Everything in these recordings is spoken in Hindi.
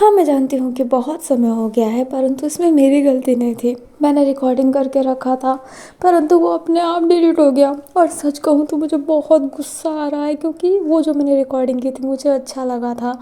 हाँ, मैं जानती हूँ कि बहुत समय हो गया है, परंतु इसमें मेरी गलती नहीं थी। मैंने रिकॉर्डिंग करके रखा था, परंतु वो अपने आप डिलीट हो गया। और सच कहूँ तो मुझे बहुत गुस्सा आ रहा है, क्योंकि वो जो मैंने रिकॉर्डिंग की थी मुझे अच्छा लगा था,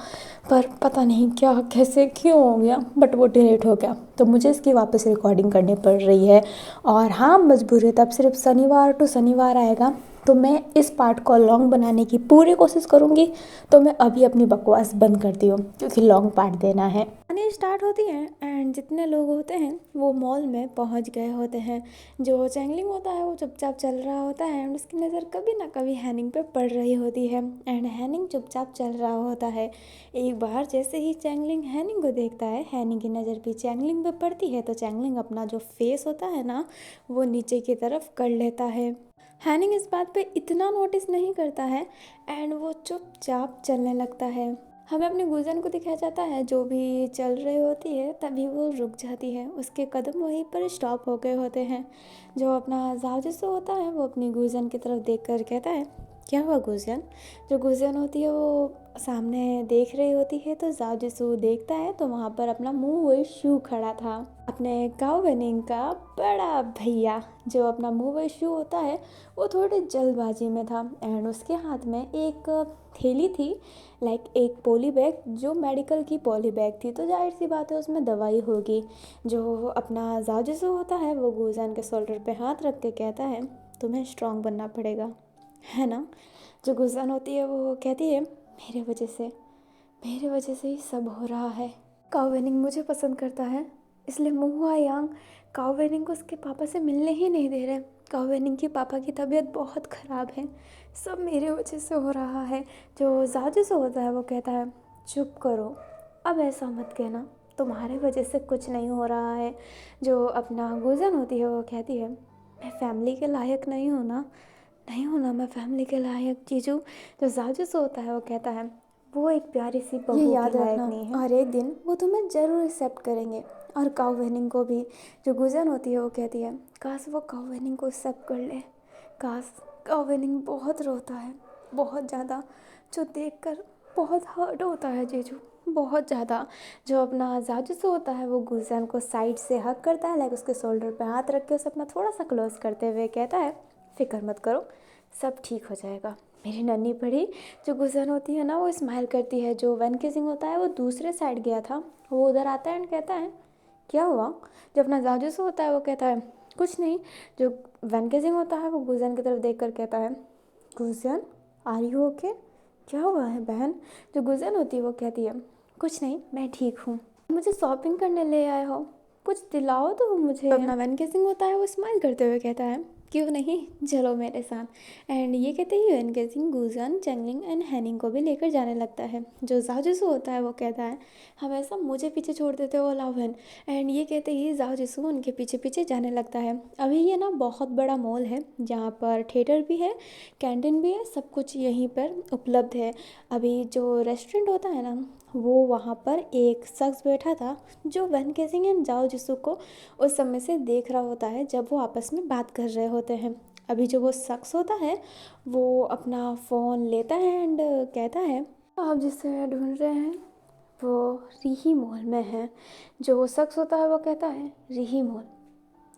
पर पता नहीं क्या कैसे क्यों हो गया, बट वो डिलीट हो गया। तो मुझे इसकी वापस रिकॉर्डिंग करनी पड़ रही है। और हाँ, मजबूरी तब सिर्फ शनिवार टू शनिवार आएगा, तो मैं इस पार्ट को लॉन्ग बनाने की पूरी कोशिश करूँगी। तो मैं अभी अपनी बकवास बंद करती हूँ, क्योंकि लॉन्ग पार्ट देना है। आने स्टार्ट होती है एंड जितने लोग होते हैं वो मॉल में पहुँच गए होते हैं। जो चैंगलिंग होता है वो चुपचाप चल रहा होता है एंड उसकी नज़र कभी ना कभी हैनिंग पे पड़ रही होती है एंड हैनिंग चुपचाप चल रहा होता है। एक बार जैसे ही चैंगलिंग हैनिंग को देखता है, हैनिंग की नज़र भी चैंगलिंग पे पड़ती है, तो चैंगलिंग अपना जो फेस होता है ना वो नीचे की तरफ कर लेता है। हैनिंग इस बात पे इतना नोटिस नहीं करता है एंड वो चुपचाप चलने लगता है। हमें अपने गुजन को दिखाया जाता है, जो भी चल रही होती है तभी वो रुक जाती है, उसके कदम वहीं पर स्टॉप हो गए होते हैं। जो अपना जाजिसो होता है वो अपनी गुजन की तरफ देख कर कहता है, क्या हुआ गुजन? जो गुजन होती है वो सामने देख रही होती है, तो जाजिसो देखता है तो वहाँ पर अपना मुँह वही शू खड़ा था, अपने काउवेनिंग का बड़ा भैया। जो अपना मुँह वही शू होता है वो थोड़ी जल्दबाजी में था एंड उसके हाथ में एक थैली थी, लाइक एक पॉली बैग, जो मेडिकल की पॉली बैग थी, तो जाहिर सी बात है उसमें दवाई होगी। जो अपना जाजिसो होता है वो गुजन के शोल्डर पे हाथ रख के कहता है, तुम्हें स्ट्रांग बनना पड़ेगा, है ना? जो गुजन होती है वो कहती है, मेरे वजह से ही सब हो रहा है। काउवेनिंग मुझे पसंद करता है, इसलिए मुहुआ यांग काउवेनिंग को उसके पापा से मिलने ही नहीं दे रहे। काउवेनिंग के पापा की तबीयत बहुत ख़राब है, सब मेरे वजह से हो रहा है। जो जाजिसो होता है वो कहता है, चुप करो, अब ऐसा मत कहना, तुम्हारे वजह से कुछ नहीं हो रहा है। जो अपना गुजन होती है वो कहती है, मैं फैमिली के लायक नहीं हूँ ना मैं फैमिली के लायक। जीजू। जो जाजिसो होता है वो कहता है, वो एक प्यारी सी बहू के याद लायक नहीं है, और एक दिन वो तुम्हें ज़रूर एक्सेप्ट करेंगे। और काउवेनिंग को भी, जो गुजन होती है वो कहती है, काश वो काउवेनिंग को एक्सेप्ट कर ले, काश। काउवेनिंग बहुत रोता है, बहुत ज़्यादा, जो देखकर बहुत हर्ट होता है जीजू, बहुत ज़्यादा। जो अपना जाजिसो होता है वो गुजन को साइड से हक करता है, लाइक उसके शोल्डर पे हाथ रख के उसे अपना थोड़ा सा क्लोज करते हुए कहता है, फिक्र मत करो, सब ठीक हो जाएगा मेरी नन्ही पड़ी। जो गुजन होती है ना वो स्माइल करती है। जो वैन किसिंग होता है वो दूसरे साइड गया था, वो उधर आता है एंड कहता है, क्या हुआ? जो अपना जाजिसो होता है वो कहता है, कुछ नहीं। जो वैन किसिंग होता है वो गुजन की तरफ देख कर कहता है, गुजन, आर यू ओके? क्या हुआ है बहन? जो गुजन होती है वो कहती है, कुछ नहीं, मैं ठीक हूँ। मुझे शॉपिंग करने ले आए हो, कुछ दिलाओ तो मुझे। अपना वैन किसिंग होता है वो स्माइल करते हुए कहता है, क्यों नहीं, चलो मेरे साथ। एंड ये कहते ही वैन किसिंग गुजन, चैंगलिंग एंड हैनिंग को भी लेकर जाने लगता है। जो जाजिसो होता है वो कहता है, हमेशा मुझे पीछे छोड़ देते हो लावन। एंड ये कहते ही जाजिसो उनके पीछे पीछे जाने लगता है। अभी ये ना बहुत बड़ा मॉल है, जहाँ पर थिएटर भी है, कैंटीन भी है, सब कुछ यहीं पर उपलब्ध है। अभी जो रेस्टोरेंट होता है ना, वो वहाँ पर एक शख्स बैठा था, जो वैन किसिंग एंड जाओजिसो को उस समय से देख रहा होता है, जब वो आपस में बात कर रहे होते हैं। अभी जो वो शख्स होता है वो अपना फ़ोन लेता है एंड कहता है, आप जिसे ढूंढ रहे हैं वो रिही मॉल में है। जो वो शख्स होता है वो कहता है, रिही मॉल,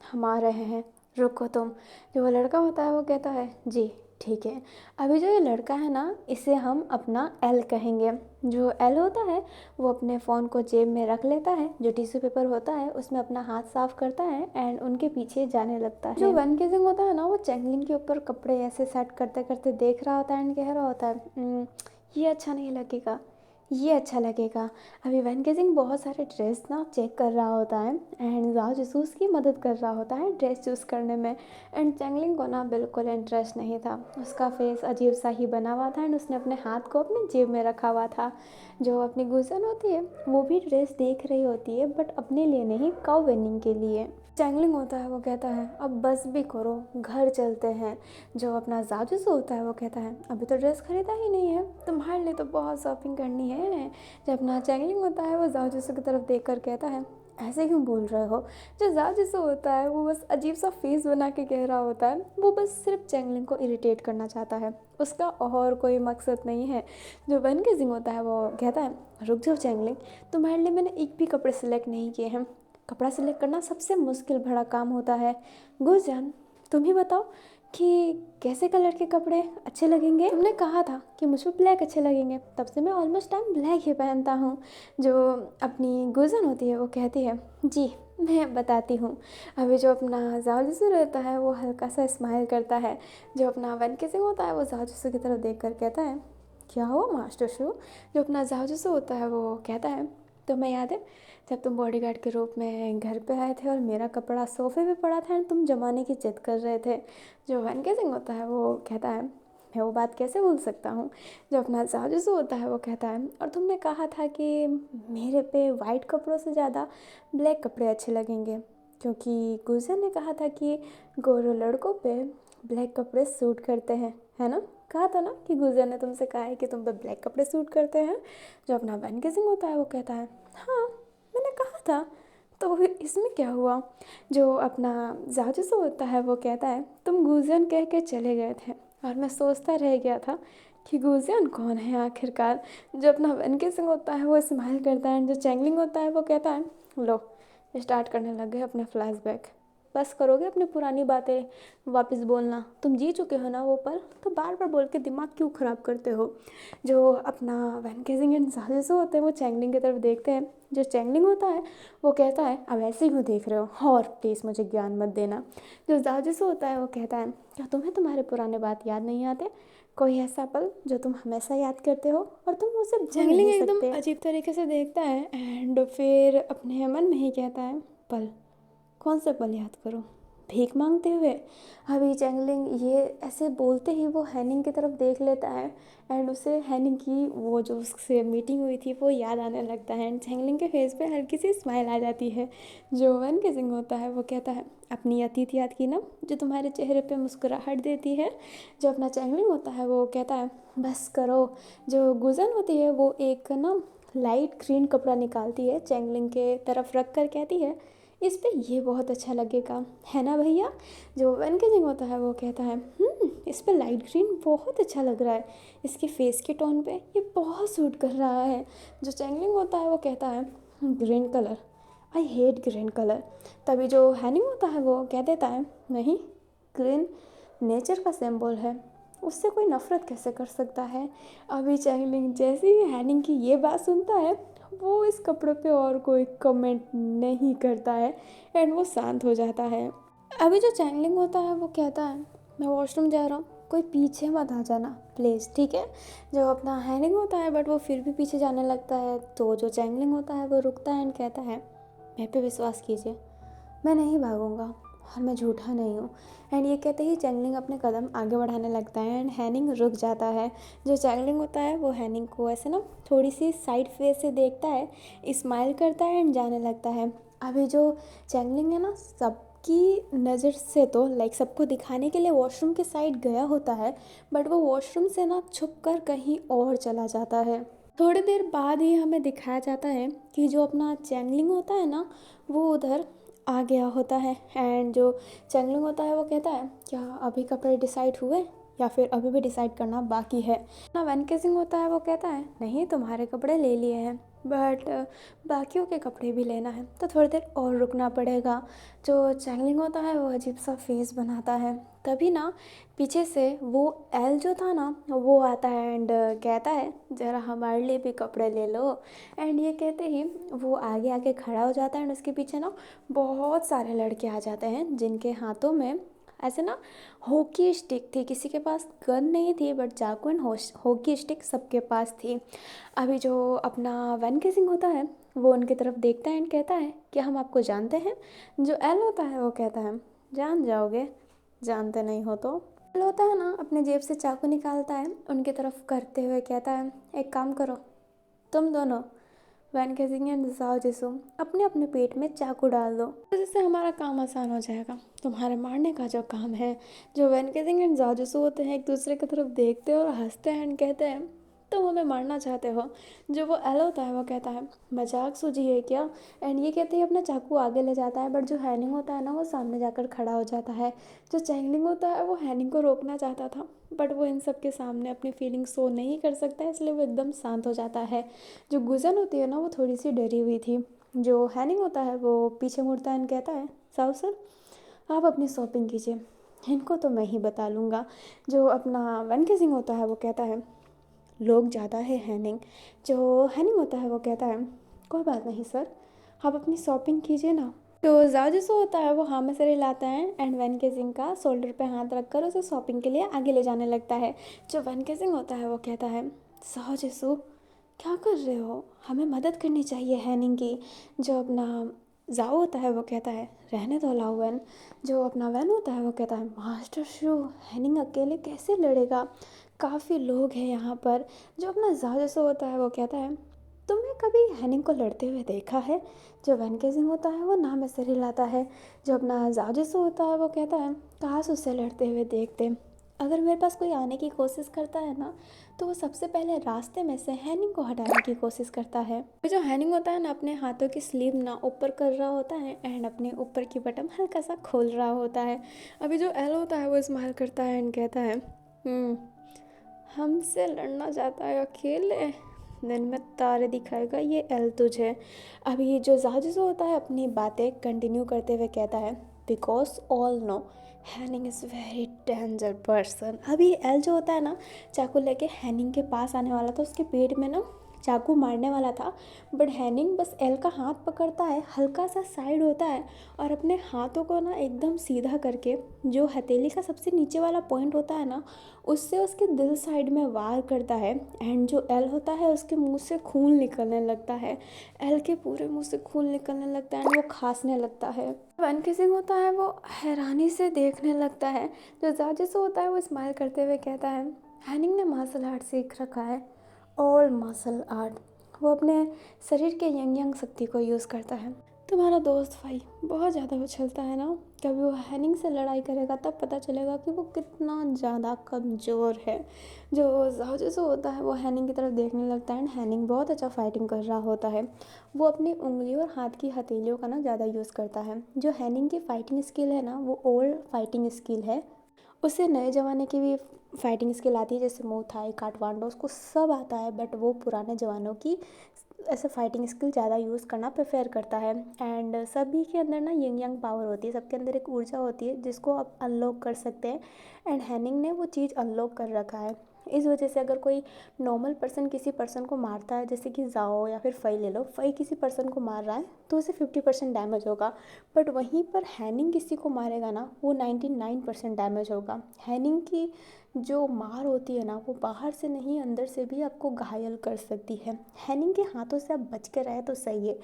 हम आ रहे हैं, रुको तुम। जो वो लड़का होता है वो कहता है, जी ठीक है। अभी जो ये लड़का है ना, इसे हम अपना एल कहेंगे। जो एल होता है वो अपने फ़ोन को जेब में रख लेता है, जो टिश्यू पेपर होता है उसमें अपना हाथ साफ करता है एंड उनके पीछे जाने लगता है। जो वन किसिंग होता है ना, वो चैंगलिंग के ऊपर कपड़े ऐसे सेट करते करते देख रहा होता है एंड कह रहा होता है, ये अच्छा नहीं लगेगा, ये अच्छा लगेगा। अभी वैन किसिंग बहुत सारे ड्रेस ना चेक कर रहा होता है एंड जाओजिसो की मदद कर रहा होता है ड्रेस चूज़ करने में। एंड चैंगलिंग को ना बिल्कुल इंटरेस्ट नहीं था, उसका फेस अजीब सा ही बना हुआ था एंड उसने अपने हाथ को अपनी जेब में रखा हुआ था। जो अपनी गुजन होती है वो भी ड्रेस देख रही होती है, बट अपने लिए नहीं, काउ वेनिंग के लिए। चैंगलिंग होता है वो कहता है, अब बस भी करो, घर चलते हैं। जो अपना जाजिसो होता है वो कहता है, अभी तो ड्रेस खरीदा ही नहीं है, तुम्हारे लिए तो बहुत शॉपिंग करनी है, हैं। जब अपना चैंगलिंग होता है वो जाओ जिसू की तरफ देख कर कहता है, ऐसे क्यों बोल रहे हो। जो जाओ जिसू होता है वो बस अजीब सा फेस बना के कह रहा होता है, वो बस सिर्फ चैंगलिंग को इरिटेट करना चाहता है, उसका और कोई मकसद नहीं है। जो वन के जिंग होता है वो कहता है, रुक जाओ चैंगलिंग, तुम्हारे लिए मैंने एक भी कपड़े सिलेक्ट नहीं किए हैं। कपड़ा सिलेक्ट करना सबसे मुश्किल भरा काम होता है। गुरजान, तुम ही बताओ कि कैसे कलर के कपड़े अच्छे लगेंगे। तुमने कहा था कि मुझ पर ब्लैक अच्छे लगेंगे, तब से मैं ऑलमोस्ट टाइम ब्लैक ही पहनता हूँ। जो अपनी गुरजान होती है वो कहती है, जी मैं बताती हूँ। अभी जो अपना जाओ जिसू रहता है वो हल्का सा स्माइल करता है। जो अपना वन के सिंह होता है वो जाओ जिसू की तरफ देख कर कहता है, क्या हुआ मास्टर शू। जो अपना जाओ जिसू होता है वो कहता है, तुम्हें याद है जब तुम बॉडीगार्ड के रूप में घर पे आए थे और मेरा कपड़ा सोफे पे पड़ा था एंड तुम जमाने की जिद कर रहे थे। जो वन के सिंह होता है वो कहता है, मैं वो बात कैसे भूल सकता हूँ। जो अपना जाजू होता है वो कहता है, और तुमने कहा था कि मेरे पे वाइट कपड़ों से ज़्यादा ब्लैक कपड़े अच्छे लगेंगे, क्योंकि गुलशन ने कहा था कि गोरे लड़कों पे ब्लैक कपड़े सूट करते हैं, है ना। कहा था ना कि गुलशन ने तुमसे कहा है कि तुम पे ब्लैक कपड़े सूट करते हैं। जो अपना वन के सिंह होता है वो कहता है, हाँ मैंने कहा था, तो इसमें क्या हुआ। जो अपना जाजूसो होता है वो कहता है, तुम गुलशन कह के चले गए थे और मैं सोचता रह गया था कि गुलशन कौन है आखिरकार। जो अपना वन के सिंह होता है वो स्माइल करता है। जो चैंगलिंग होता है वो कहता है, लो स्टार्ट करने लग गए अपने फ्लैशबैक, बस करोगे अपनी पुरानी बातें वापस बोलना। तुम जी चुके हो ना वो पल, तो बार बार बोल के दिमाग क्यों ख़राब करते हो। जो अपना वैन केजिंग एंड जाजू होते हैं वो चैंगलिंग की तरफ देखते हैं। जो चैंगलिंग होता है वो कहता है, अब ऐसे ही क्यों देख रहे हो और प्लीज़ मुझे ज्ञान मत देना। जो जाजू होता है वो कहता है, क्या तुम्हें तुम्हारे पुराने बात याद नहीं आते, कोई ऐसा पल जो तुम हमेशा याद करते हो और तुम उसे भूल नहीं सकते। एकदम अजीब तरीके से देखता है एंड फिर अपने मन में ही कहता है, पल कौन से पल याद करो, भीख मांगते हुए। अभी चैंगलिंग ये ऐसे बोलते ही वो हैनिंग की तरफ देख लेता है एंड उसे हैनिंग की वो जो उससे मीटिंग हुई थी वो याद आने लगता है एंड चैंगलिंग के फेस पे हल्की सी स्माइल आ जाती है। जो वन के सिंह होता है वो कहता है, अपनी अतीत याद की ना जो तुम्हारे चेहरे पे मुस्कुराहट देती है। जो अपना चैंगलिंग होता है वो कहता है, बस करो। जो गुजन होती है वो एक ना लाइट ग्रीन कपड़ा निकालती है, चैंगलिंग के तरफ रख कर कहती है, इस पे ये बहुत अच्छा लगेगा, है ना भैया। जो वन के सिंह होता है वो कहता है, इस पे लाइट ग्रीन बहुत अच्छा लग रहा है, इसके फेस के टोन पे ये बहुत सूट कर रहा है। जो चैंगलिंग होता है वो कहता है, green colour, I hate green colour. तभी जो हैनिंग होता है वो कह देता है, नहीं ग्रीन नेचर का सिंबल है, उससे कोई नफ़रत कैसे कर सकता है। अभी चैंगलिंग जैसे ही हैनिंग की ये बात सुनता है वो इस कपड़े पे और कोई कमेंट नहीं करता है एंड वो शांत हो जाता है। अभी जो चैंगलिंग होता है वो कहता है, मैं वॉशरूम जा रहा हूँ, कोई पीछे मत आ जाना प्लीज़, ठीक है। जो अपना हैनिंग होता है बट वो फिर भी पीछे जाने लगता है, तो जो चैंगलिंग होता है वो रुकता है एंड कहता है, मेरे पे विश्वास कीजिए, मैं नहीं भागूंगा और मैं झूठा नहीं हूँ। एंड ये कहते ही चैंगलिंग अपने कदम आगे बढ़ाने लगता है एंड हैनिंग रुक जाता है। जो चैंगलिंग होता है वो हैनिंग को ऐसे ना थोड़ी सी साइड फेस से देखता है, स्माइल करता है एंड जाने लगता है। अभी जो चैंगलिंग है ना सबकी नज़र से तो लाइक सबको दिखाने के लिए वॉशरूम के साइड गया होता है, बट वो वॉशरूम से ना छुप कर कहीं और चला जाता है। थोड़ी देर बाद ही हमें दिखाया जाता है कि जो अपना चैंगलिंग होता है ना वो उधर आ गया होता है एंड जो चैंगलिंग होता है वो कहता है, क्या अभी कपड़े डिसाइड हुए या फिर अभी भी डिसाइड करना बाकी है ना। वैन केसिंग होता है वो कहता है, नहीं तुम्हारे कपड़े ले लिए हैं बट बाकियों के कपड़े भी लेना है, तो थोड़ी देर और रुकना पड़ेगा। जो चैंगलिंग होता है वो अजीब सा फेस बनाता है। तभी ना पीछे से वो एल जो था ना वो आता है एंड कहता है, ज़रा हमारे लिए भी कपड़े ले लो। एंड ये कहते ही वो आगे आके खड़ा हो जाता है एंड उसके पीछे ना बहुत सारे लड़के आ जाते हैं जिनके हाथों में ऐसे ना हॉकी स्टिक थी। किसी के पास गन नहीं थी बट चाकू एंड हॉकी स्टिक सबके पास थी। अभी जो अपना वैन केसिंग होता है वो उनकी तरफ देखता है एंड कहता है, क्या हम आपको जानते हैं। जो एल होता है वो कहता है, जान जाओगे, जानते नहीं हो तो। एल होता है ना अपने जेब से चाकू निकालता है उनकी तरफ करते हुए कहता है, एक काम करो तुम दोनों वैन केजिंग एंड जाओ जिसो अपने अपने पेट में चाकू डाल दो, तो जिससे हमारा काम आसान हो जाएगा, तुम्हारे मारने का जो काम है। जो वैन केजिंग एंड जाओ जिसो होते हैं एक दूसरे की तरफ देखते हैं और हंसते हैं एंड कहते हैं, तुम हमें मारना चाहते हो। जो वो एल होता है वो कहता है मजाक सूझी है क्या। एंड ये कहते ही अपना चाकू आगे ले जाता है, बट जो हैनिंग होता है ना वो सामने जाकर खड़ा हो जाता है। जो चैंगलिंग होता है वो हैनिंग को रोकना चाहता था, बट वो इन सब के सामने अपनी फीलिंग्स शो नहीं कर सकता है, इसलिए वो एकदम शांत हो जाता है। जो गुजन होती है ना वो थोड़ी सी डरी हुई थी। जो हैनिंग होता है वो पीछे मुड़ता है और कहता है साहु सर, आप अपनी शॉपिंग कीजिए, इनको तो मैं ही बता लूँगा। जो अपना वन के सिंह होता है वो कहता है लोग ज़्यादा है हैनिंग। जो हैनिंग होता है वो कहता है कोई बात नहीं सर, आप अपनी शॉपिंग कीजिए ना। तो जाजिसो होता है वो हाँ में सिर हिलाता है एंड वन के सिंह का शोल्डर पे हाथ रखकर उसे शॉपिंग के लिए आगे ले जाने लगता है। जो वन के सिंह होता है वो कहता है जाजिसो क्या कर रहे हो, हमें मदद करनी चाहिए हैनिंग की। जो अपना जाओ होता है वो कहता है रहने दो लाओ। जो अपना वैन होता है वो कहता है मास्टर शू, हैनिंग अकेले कैसे लड़ेगा, काफ़ी लोग हैं यहाँ पर। जो अपना जाओ होता है वो कहता है तुमने कभी हैनिंग को लड़ते हुए देखा है। जो वैन केजिंग होता है वो नाम में सिर हिलाता है। जो अपना जाजिसो होता है वो कहता है काश उससे लड़ते हुए देखते, अगर मेरे पास कोई आने की कोशिश करता है ना तो वो सबसे पहले रास्ते में से हैनिंग को हटाने की कोशिश करता है। जो हैनिंग होता है ना अपने हाथों की स्लीव ना ऊपर कर रहा होता है एंड अपने ऊपर की बटन हल्का सा खोल रहा होता है। अभी जो एल होता है वो स्माइल करता है एंड कहता है हमसे लड़ना चाहता है अकेले, दिन में तारे दिखाएगा ये एल तुझे। अभी जो जाजिसो होता है अपनी बातें कंटिन्यू करते हुए कहता है बिकॉज ऑल नो हैनिंग इज़ वेरी डेंजर पर्सन। अभी एल जो होता है ना चाकू लेके हैनिंग के पास आने वाला था, उसके पेट में ना चाकू मारने वाला था, बट हैनिंग बस एल का हाथ पकड़ता है, हल्का सा साइड होता है और अपने हाथों को ना एकदम सीधा करके जो हथेली का सबसे नीचे वाला पॉइंट होता है ना उससे उसके दिल साइड में वार करता है। एंड जो एल होता है उसके मुंह से खून निकलने लगता है, एल के पूरे मुंह से खून निकलने लगता है एंड वो खांसने लगता है। वन किसिंग होता है वो हैरानी से देखने लगता है। जो जाजिसो होता है वो स्माइल करते हुए कहता है हैनिंग ने मार्शल आर्ट सीख रखा है, ऑल मार्शल आर्ट। वो अपने शरीर के यंग यंग शक्ति को यूज़ करता है। तुम्हारा दोस्त भाई बहुत ज़्यादा उछलता है ना, कभी वो हैनिंग से लड़ाई करेगा तब पता चलेगा कि वो कितना ज़्यादा कमज़ोर है। जो जाओ होता है वो हैनिंग की तरफ देखने लगता है एंड हैनिंग बहुत अच्छा फाइटिंग कर रहा होता है। वो अपनी उंगली और हाथ की हथेलियों का ना ज़्यादा यूज़ करता है। जो हैनिंग की फ़ाइटिंग स्किल है ना वो ओल्ड फाइटिंग स्किल है, उसे नए ज़माने की भी फाइटिंग स्किल आती है, जैसे मुँह थाई काटवांडो उसको सब आता है, बट वो पुराने ज़मानों की ऐसे फाइटिंग स्किल ज़्यादा यूज़ करना प्रेफर करता है। एंड सभी के अंदर ना यंग यंग पावर होती है, सबके अंदर एक ऊर्जा होती है जिसको आप अनलॉक कर सकते हैं एंड हैनिंग ने वो चीज़ अनलॉक कर रखा है। इस वजह से अगर कोई नॉर्मल पर्सन किसी पर्सन को मारता है, जैसे कि जाओ या फिर फई ले लो, फई किसी पर्सन को मार रहा है तो उसे 50% डैमेज होगा, बट वहीं पर हैनिंग किसी को मारेगा ना वो 99% डैमेज होगा। हैनिंग की जो मार होती है ना वो बाहर से नहीं अंदर से भी आपको घायल कर सकती है। हैनिंग के हाथों से आप बच के रहे तो सही है,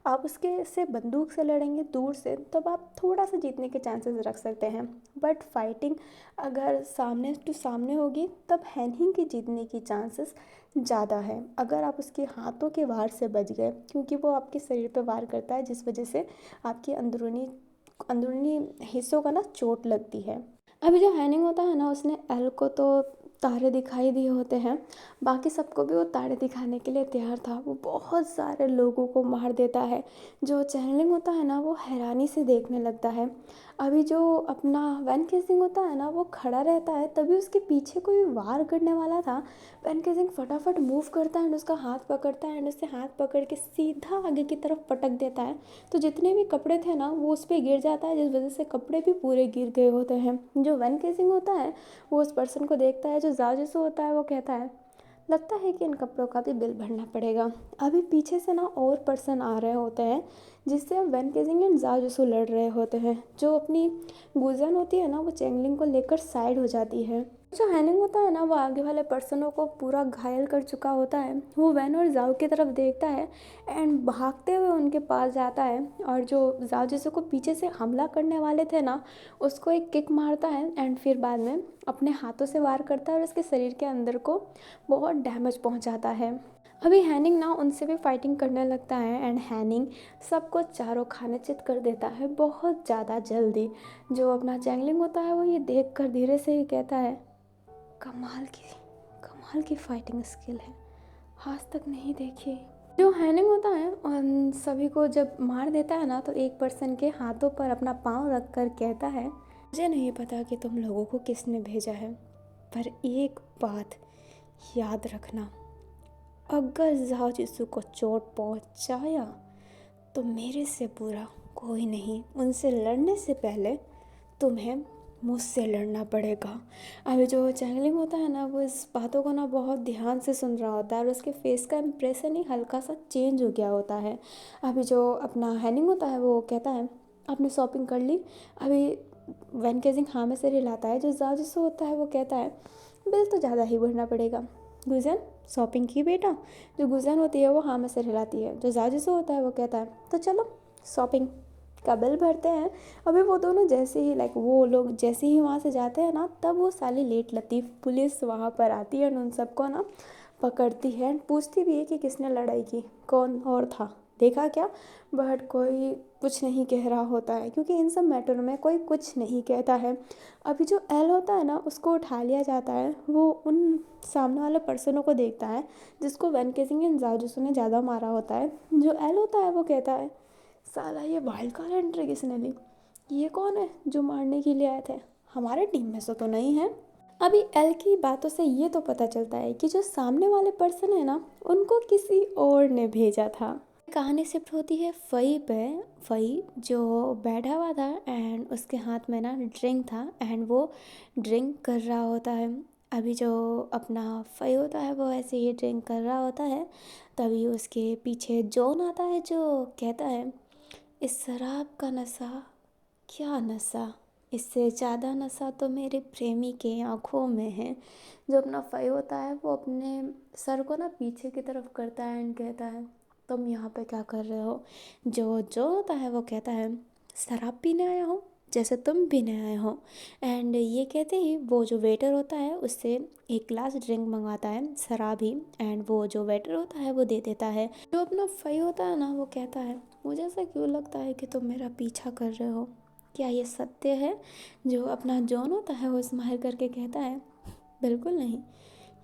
आप उसके से बंदूक से लड़ेंगे दूर से तब आप थोड़ा सा जीतने के चांसेस रख सकते हैं, बट फाइटिंग अगर सामने टू सामने होगी तब हैनिंग के जीतने की चांसेस ज़्यादा है अगर आप उसके हाथों के वार से बच गए, क्योंकि वो आपके शरीर पर वार करता है जिस वजह से आपकी अंदरूनी अंदरूनी हिस्सों का ना चोट लगती है। अभी जो हैनिंग होता है ना उसने एल को तो तारे दिखाई दिए होते हैं, बाकी सबको भी वो तारे दिखाने के लिए तैयार था, वो बहुत सारे लोगों को मार देता है। जो चैनलिंग होता है ना वो हैरानी से देखने लगता है। अभी जो अपना वैन केसिंग होता है ना वो खड़ा रहता है, तभी उसके पीछे कोई वार करने वाला था। वैन केसिंग फटाफट मूव करता है एंड उसका हाथ पकड़ता है एंड उससे हाथ पकड़ के सीधा आगे की तरफ पटक देता है, तो जितने भी कपड़े थे ना वो उस पर गिर जाता है, जिस वजह से कपड़े भी पूरे गिर गए होते हैं। जो वैन केसिंग होता है वो उस पर्सन को देखता है, जो जाजिसो होता है वो कहता है लगता है कि इन कपड़ों का भी बिल भरना पड़ेगा। अभी पीछे से ना और पर्सन आ रहे होते हैं जिससे अब वैन केजिंग एंड जाजुसो लड़ रहे होते हैं। जो अपनी गुजन होती है ना वो चेंगलिंग को लेकर साइड हो जाती है। जो हैनिंग होता है ना वो आगे वाले पर्सनों को पूरा घायल कर चुका होता है, वो वैन और जाओ की तरफ देखता है एंड भागते हुए उनके पास जाता है और जो जाओ जिसको को पीछे से हमला करने वाले थे ना उसको एक किक मारता है एंड फिर बाद में अपने हाथों से वार करता है और उसके शरीर के अंदर को बहुत डैमेज पहुंचाता है। अभी हैनिंग ना उनसे भी फाइटिंग करने लगता है एंड हैनिंग सबको चारों खाने चित कर देता है बहुत ज़्यादा जल्दी। जो अपना चैंगलिंग होता है वो ये देख कर धीरे से ही कहता है कमाल की फाइटिंग स्किल है। आज तक नहीं देखी। जो हैनिंग होता है उन सभी को जब मार देता है ना, तो एक पर्सन के हाथों पर अपना पाँव रख कर कहता है, मुझे नहीं पता कि तुम लोगों को किसने भेजा है, पर एक बात याद रखना, अगर जाओ जिसू को चोट पहुंचाया तो मेरे से बुरा कोई नहीं। उनसे लड़ने से पहले तुम्हें मुझसे लड़ना पड़ेगा। अभी जो चैंगलिंग होता है ना, वो इस बातों को ना बहुत ध्यान से सुन रहा होता है और उसके फेस का इम्प्रेशन ही हल्का सा चेंज हो गया होता है। अभी जो अपना हैनिंग होता है वो कहता है, आपने शॉपिंग कर ली? अभी वैन केजिंग हाँ में सिर हिलाता है। जो जाओ जिसू होता है वो कहता है, बिल तो ज़्यादा ही भरना पड़ेगा। गुजन, शॉपिंग की बेटा? जो गुजन होती है वो हाँ में सिर हिलाती है। जो जाओ जिसू होता है वो कहता है, तो चलो शॉपिंग का बिल भरते हैं। अभी वो दोनों जैसे ही वो लोग जैसे ही वहाँ से जाते हैं ना, तब वो साली लेट लतीफ़ पुलिस वहाँ पर आती है और उन सबको ना पकड़ती है एंड पूछती भी है कि किसने लड़ाई की, कौन और था, देखा क्या? बट कोई कुछ नहीं कह रहा होता है, क्योंकि इन सब मैटर में कोई कुछ नहीं कहता है। अभी जो एल होता है ना, उसको उठा लिया जाता है। वो उन सामने वाले पर्सनों को देखता है जिसको वैन केसिंग एंड जाओ ने ज़्यादा मारा होता है। जो एल होता है वो कहता है, साला ये वाइल्ड कार्ड एंट्री किसने ली? ये कौन है जो मारने के लिए आए थे? हमारे टीम में से तो नहीं है। अभी एल की बातों से ये तो पता चलता है कि जो सामने वाले पर्सन है ना, उनको किसी और ने भेजा था। कहानी शिफ्ट होती है फई पे। फई जो बैठा हुआ था एंड उसके हाथ में ना ड्रिंक था एंड वो ड्रिंक कर रहा होता है। अभी जो अपना फई होता है वो ऐसे ही ड्रिंक कर रहा होता है, तभी उसके पीछे जॉन आता है जो कहता है, इस शराब का नशा, क्या नशा, इससे ज़्यादा नशा तो मेरे प्रेमी के आँखों में है। जो अपना फ़ाई होता है वो अपने सर को ना पीछे की तरफ करता है एंड कहता है, तुम यहाँ पे क्या कर रहे हो? जो होता है वो कहता है, शराब पीने आया हूँ, जैसे तुम पीने आए हो। एंड ये कहते ही वो जो वेटर होता है उससे एक ग्लास ड्रिंक मंगवाता है, शराब ही, एंड वो जो वेटर होता है वो दे देता है। जो अपना फ़ाई होता है ना वो कहता है, मुझे ऐसा क्यों लगता है कि तुम मेरा पीछा कर रहे हो, क्या ये सत्य है? जो अपना जॉन होता है वो स्माइल करके कहता है, बिल्कुल नहीं,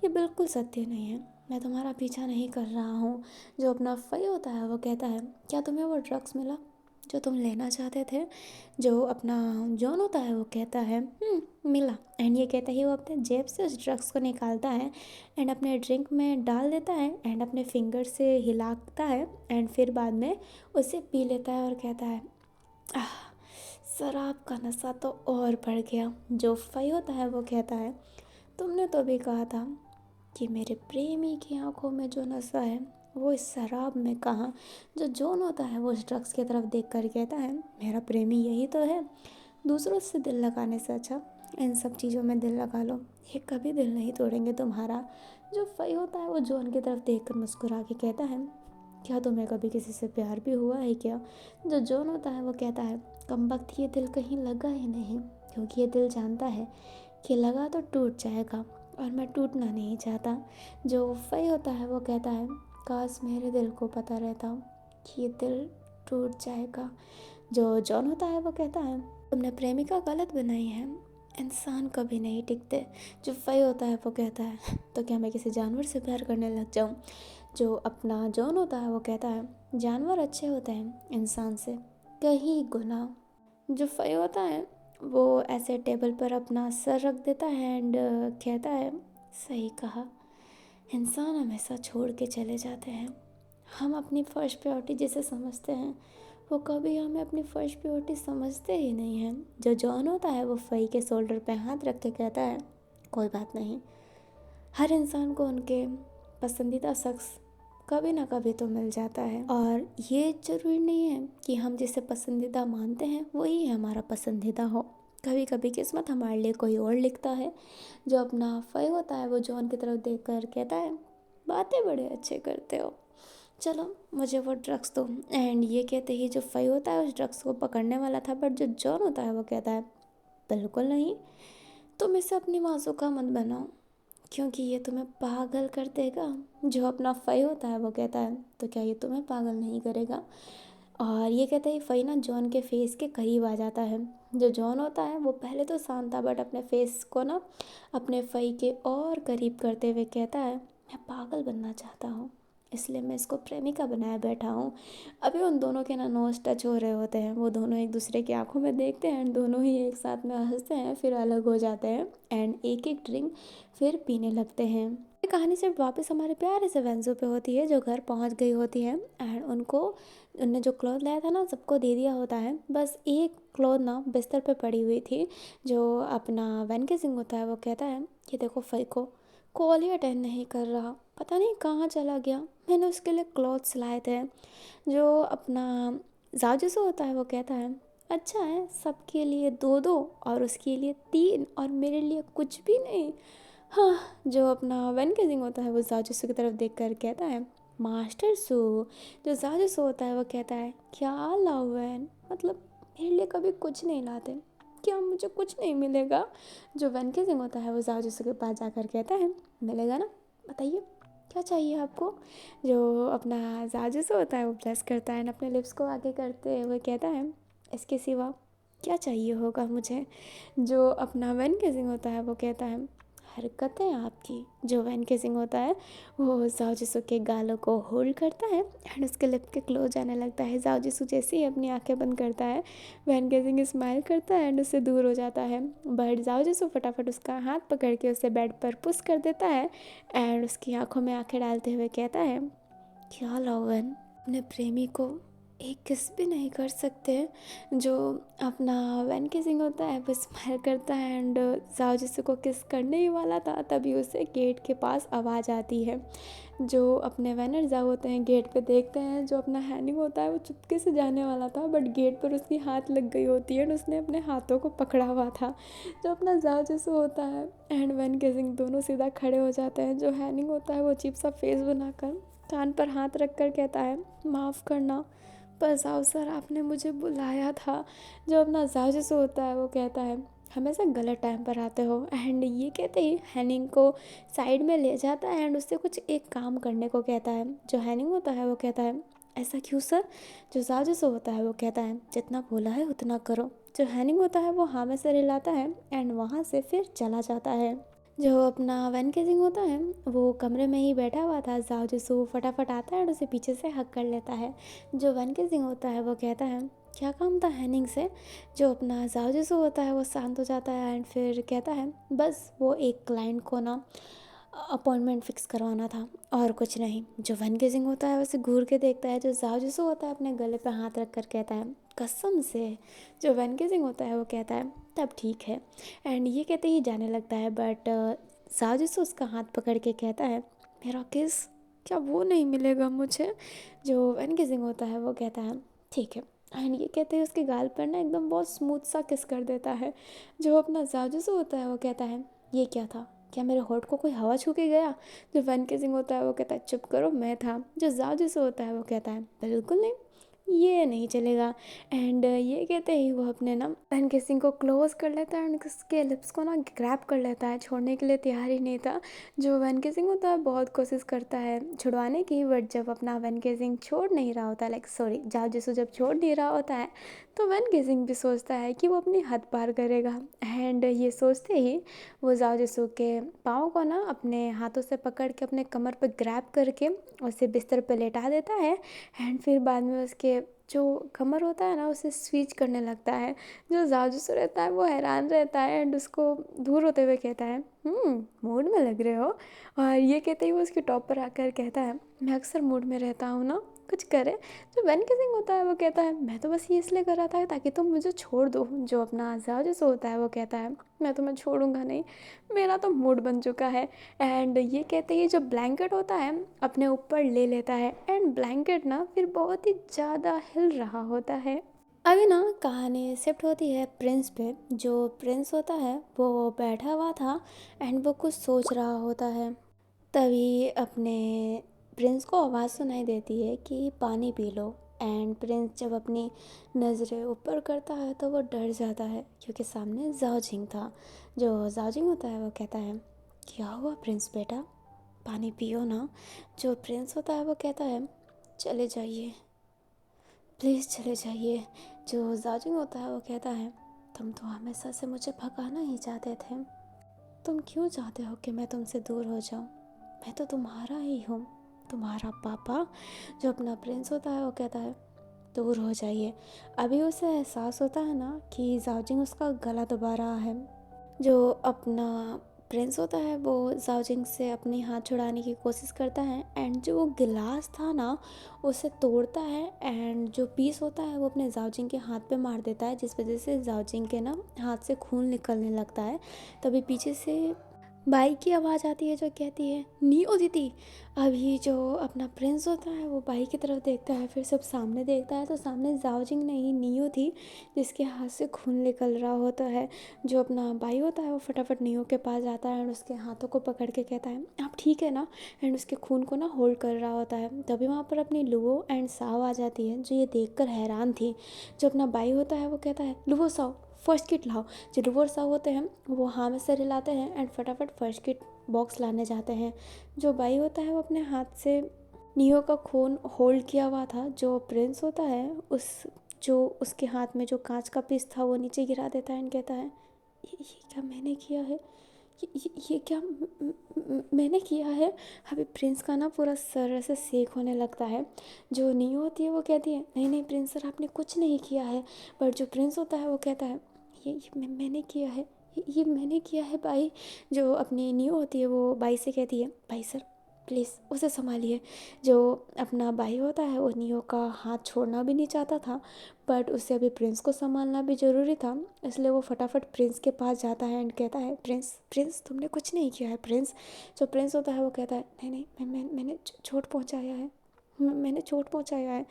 ये बिल्कुल सत्य नहीं है, मैं तुम्हारा पीछा नहीं कर रहा हूँ। जो अपना फ़ई होता है वो कहता है, क्या तुम्हें वो ड्रग्स मिला जो तुम लेना चाहते थे? जो अपना जॉन होता है वो कहता है, मिला। एंड ये कहता ही वो अपने जेब से उस ड्रग्स को निकालता है एंड अपने ड्रिंक में डाल देता है एंड अपने फिंगर से हिलाता है एंड फिर बाद में उसे पी लेता है और कहता है, आह, शराब का नशा तो और बढ़ गया। जो फ़ई होता है वो कहता है, तुमने तो भी कहा था कि मेरे प्रेमी की आंखों में जो नशा है वो इस शराब में कहाँ? जो जॉन होता है वो उस ड्रग्स की तरफ देख कर कहता है, मेरा प्रेमी यही तो है, दूसरों से दिल लगाने से अच्छा इन सब चीज़ों में दिल लगा लो, ये कभी दिल नहीं तोड़ेंगे तुम्हारा। जो फ़ई होता है वो जॉन की तरफ देख कर मुस्कुरा के कहता है, क्या तुम्हें कभी किसी से प्यार भी हुआ है क्या? जो जॉन होता है वो कहता है, कमबख्त ये दिल कहीं लगा ही नहीं, क्योंकि ये दिल जानता है कि लगा तो टूट जाएगा और मैं टूटना नहीं चाहता। जो फ़ई होता है वो कहता है, काश मेरे दिल को पता रहता कि ये दिल टूट जाएगा। जो जॉन होता है वो कहता है, तुमने प्रेमिका गलत बनाई है, इंसान कभी नहीं टिकते। जो फ़ई होता है वो कहता है, तो क्या मैं किसी जानवर से प्यार करने लग जाऊँ? जो अपना जॉन होता है वो कहता है, जानवर अच्छे होते हैं इंसान से कहीं गुना। जो फ़ई होता है वो ऐसे टेबल पर अपना सर रख देता है एंड कहता है, सही कहा, इंसान हमेशा छोड़ के चले जाते हैं। हम अपनी फर्स्ट प्रायोरिटी जिसे समझते हैं वो कभी हमें अपनी फर्स्ट प्रायोरिटी समझते ही नहीं हैं। जो जॉन होता है वो फ़ई के शोल्डर पे हाथ रख के कहता है, कोई बात नहीं, हर इंसान को उनके पसंदीदा शख्स कभी ना कभी तो मिल जाता है और ये ज़रूरी नहीं है कि हम जिसे पसंदीदा मानते हैं वही हमारा पसंदीदा हो। कभी कभी किस्मत हमारे लिए कोई और लिखता है। जो अपना फ़ई होता है वो जॉन की तरफ देख कर कहता है, बातें बड़े अच्छे करते हो, चलो मुझे वो ड्रग्स दो। एंड ये कहते ही जो फ़ई होता है उस ड्रग्स को पकड़ने वाला था, बट जो जॉन होता है वो कहता है, बिल्कुल नहीं, तुम इसे अपनी मासूका मत बनाओ, क्योंकि ये तुम्हें पागल कर देगा। जो अपना फ़ई होता है वो कहता है, तो क्या ये तुम्हें पागल नहीं करेगा? और ये कहता है फ़ई ना जॉन के फेस के करीब आ जाता है। जो जॉन होता है वो पहले तो शांत था, बट अपने फेस को ना अपने फ़ई के और करीब करते हुए कहता है, मैं पागल बनना चाहता हूँ, इसलिए मैं इसको प्रेमिका बनाए बैठा हूँ। अभी उन दोनों के ना नोज टच हो रहे होते हैं, वो दोनों एक दूसरे की आंखों में देखते हैं एंड दोनों ही एक साथ में हंसते हैं, फिर अलग हो जाते हैं एंड एक एक ड्रिंक फिर पीने लगते हैं। ये कहानी सिर्फ वापस हमारे प्यारे से वेंजो पे होती है, जो घर पहुंच गई होती है एंड उनने जो क्लॉथ लाया था ना सबको दे दिया होता है। बस एक क्लॉथ ना बिस्तर पे पड़ी हुई थी। जो अपना वैन के सिंह होता है वो कहता है कि देखो फ़ईको कॉल ही अटेंड नहीं कर रहा, पता नहीं कहाँ चला गया। मैंने उसके लिए क्लॉथ्स लाए थे। जो अपना जाजूसो होता है वो कहता है अच्छा है, सबके लिए दो दो और उसके लिए तीन और मेरे लिए कुछ भी नहीं। हाँ, जो अपना वैन केजिंग होता है वो जाजूसो की तरफ देख कर कहता है मास्टर सू। जो जाजूसो होता है वो कहता है क्या लाओ वैन, मतलब मेरे लिए कभी कुछ नहीं लाते, क्या मुझे कुछ नहीं मिलेगा। जो वैन केजिंग होता है वो जाजूसो के पास जाकर कहता है मिलेगा ना, बताइए क्या चाहिए आपको। जो अपना जाजूसो होता है वो प्रेस करता है अपने लिप्स को आगे करते हुए कहता है इसके सिवा क्या चाहिए होगा मुझे। जो अपना वैन केजिंग होता है वो कहता है हरकतें आपकी। जो वैन केजिंग होता है वो जाओ के गालों को होल्ड करता है एंड उसके लिप के क्लोज आने लगता है। जाओ जैसे ही अपनी आंखें बंद करता है वैन केजिंग स्माइल करता है एंड उससे दूर हो जाता है। बट जाओ फटाफट उसका हाथ पकड़ के उसे बेड पर पुश कर देता है एंड उसकी आंखों में आंखें डालते हुए कहता है क्या लवन, अपने प्रेमी को एक किस भी नहीं कर सकते। जो अपना वैन किसिंग होता है वो स्माइल करता है एंड जाओ जिसको को किस करने ही वाला था तभी उसे गेट के पास आवाज़ आती है। जो अपने वैनर जाओ होते हैं गेट पे देखते हैं, जो अपना हैनिंग होता है वो चुपके से जाने वाला था बट गेट पर उसकी हाथ लग गई होती है एंड उसने अपने हाथों को पकड़ा हुआ था। जो अपना जाओ जैसे होता है एंड वैन किसिंग दोनों सीधा खड़े हो जाते हैं। जो हैनिंग होता है वो अजीब सा फेस बनाकर कान पर हाथ रख कर कहता है माफ़ करना, पर जाओ सर आपने मुझे बुलाया था। जो अपना जाओ जैसे होता है वो कहता है हमेशा गलत टाइम पर आते हो एंड ये कहते ही हैनिंग को साइड में ले जाता है एंड उससे कुछ एक काम करने को कहता है। जो हैनिंग होता है वो कहता है ऐसा क्यों सर। जो जाओ जैसे होता है वो कहता है जितना बोला है उतना करो। जो हैनिंग होता है वो हाँ में से हिलाता है एंड वहाँ से फिर चला जाता है। जो अपना वैन केजिंग होता है वो कमरे में ही बैठा हुआ था। जाओ जिसो फटाफट आता है और उसे पीछे से हक कर लेता है। जो वैन केजिंग होता है वो कहता है क्या काम था हैनिंग से। जो अपना जाओ जिसो होता है वो शांत हो जाता है एंड फिर कहता है बस वो एक क्लाइंट को ना अपॉइंटमेंट फ़िक्स करवाना था और कुछ नहीं। जो वैन गेजिंग होता है वैसे घूर के देखता है। जो जाओ जिसो होता है अपने गले पे हाथ रख कर कहता है कसम से। जो वैन गेजिंग होता है वो कहता है तब ठीक है एंड ये कहते ही जाने लगता है बट जाओ जिसो उसका हाथ पकड़ के कहता है मेरा किस, क्या वो नहीं मिलेगा मुझे। जो वैन गेजिंग होता है वो कहता है ठीक है एंड ये कहते हैं उसके गाल पर ना एकदम बहुत स्मूथ सा किस कर देता है। जो अपना जाओ जिसो होता है वो कहता है ये क्या था, क्या मेरे होठ को कोई हवा छू के गया। जो वैन केजिंग होता है वो कहता है चुप करो मैं था। जो जाओ जैसे होता है वो कहता है बिल्कुल नहीं, ये नहीं चलेगा एंड ये कहते ही वो अपने ना वैन केसिंग को क्लोज कर लेता है एंड उसके लिप्स को ना ग्रैब कर लेता है, छोड़ने के लिए तैयार ही नहीं था। जो वैन केसिंग होता है बहुत कोशिश करता है छुड़वाने की बट जब अपना वैन केसिंग छोड़ नहीं रहा होता लाइक सॉरी जाओ जैसे जब छोड़ नहीं रहा होता है तो वैन केसिंग भी सोचता है कि वो अपनी हद पार करेगा एंड ये सोचते ही वो जाओ जिसू के पाँव को ना अपने हाथों से पकड़ के अपने कमर पर ग्रैब करके उसे बिस्तर पर लेटा देता है एंड फिर बाद में उसके जो कमर होता है ना उसे स्विच करने लगता है। जो जाओ जिसू रहता है वो हैरान रहता है एंड उसको दूर होते हुए कहता है मूड में लग रहे हो। और ये कहते ही वो उसके टॉप पर आकर कहता है मैं अक्सर मूड में रहता हूँ ना, कुछ करे। जो वैन किसिंग होता है वो कहता है मैं तो बस ये इसलिए कर रहा था ताकि तुम मुझे छोड़ दो। जो अपना जाओ जैसे होता है वो कहता है मैं तुम्हें छोड़ूंगा नहीं, मेरा तो मूड बन चुका है। एंड ये कहते ही जो ब्लैंकेट होता है अपने ऊपर ले लेता है एंड ब्लैंकेट ना फिर बहुत ही ज़्यादा हिल रहा होता है। अभी ना कहानी शिफ्ट होती है प्रिंस पे। जो प्रिंस होता है वो बैठा हुआ था एंड वो कुछ सोच रहा होता है। तभी अपने प्रिंस को आवाज़ सुनाई देती है कि पानी पी लो एंड प्रिंस जब अपनी नज़रें ऊपर करता है तो वो डर जाता है क्योंकि सामने जाओजिंग था। जो जाओजिंग होता है वो कहता है क्या हुआ प्रिंस बेटा, पानी पियो ना। जो प्रिंस होता है वो कहता है चले जाइए प्लीज़ चले जाइए। जो जाओजिंग होता है वो कहता है तुम तो हमेशा से मुझे भगाना ही चाहते थे, तुम क्यों चाहते हो कि मैं तुमसे दूर हो जाऊं। मैं तो तुम्हारा ही हूँ, तुम्हारा पापा। जो अपना प्रिंस होता है वो कहता है दूर हो जाइए। अभी उसे एहसास होता है ना कि जाओजिंग उसका गला दबा रहा है। जो अपना प्रिंस होता है वो जाओजिंग से अपनी हाथ छुड़ाने की कोशिश करता है एंड जो वो गिलास था ना उसे तोड़ता है एंड जो पीस होता है वो अपने जाओजिंग के हाथ पे मार देता है, जिस वजह से जाओजिंग के ना हाथ से खून निकलने लगता है। तभी पीछे से बाई की आवाज़ आती है जो कहती है नियो दीदी। अभी जो अपना प्रिंस होता है वो बाई की तरफ देखता है, फिर सब सामने देखता है तो सामने जाओजिंग नहीं नियो थी जिसके हाथ से खून निकल रहा होता है। जो अपना बाई होता है वो फटाफट नियो के पास जाता है एंड उसके हाथों को पकड़ के कहता है आप ठीक है ना, एंड उसके खून को ना होल्ड कर रहा होता है। तभी वहाँ पर अपनी लुओ एंड साओ आ जाती है जो ये देखकर हैरान थी। जो अपना बाई होता है वो कहता है लुओ साओ फर्स्ट किट लाओ। जो लुओ साओ होते हैं वो हाँ में सर हिलाते हैं एंड फटाफट फर्स्ट किट बॉक्स लाने जाते हैं। जो बाई होता है वो अपने हाथ से नियो का खून होल्ड किया हुआ था। जो प्रिंस होता है जो उसके हाथ में जो कांच का पीस था वो नीचे गिरा देता है एंड कहता है ये क्या मैंने किया है, ये क्या मैंने किया है। अभी प्रिंस का ना पूरा सर ऐसे सेक होने लगता है। जो नियो होती है वो कहती है नहीं नहीं प्रिंस सर आपने कुछ नहीं किया है। पर जो प्रिंस होता है वो कहता है ये मैंने किया है, ये मैंने किया है बाई। जो अपनी नियो होती है वो बाई से कहती है बाई सर प्लीज़ उसे संभालिए। जो अपना भाई होता है वो नियो का हाथ छोड़ना भी नहीं चाहता था, बट उसे अभी प्रिंस को संभालना भी ज़रूरी था, इसलिए वो फटाफट प्रिंस के पास जाता है एंड कहता है प्रिंस प्रिंस तुमने कुछ नहीं किया है प्रिंस। जो प्रिंस होता है वो कहता है नहीं नहीं मैंने चोट पहुंचाया है, मैंने चोट पहुंचाया है।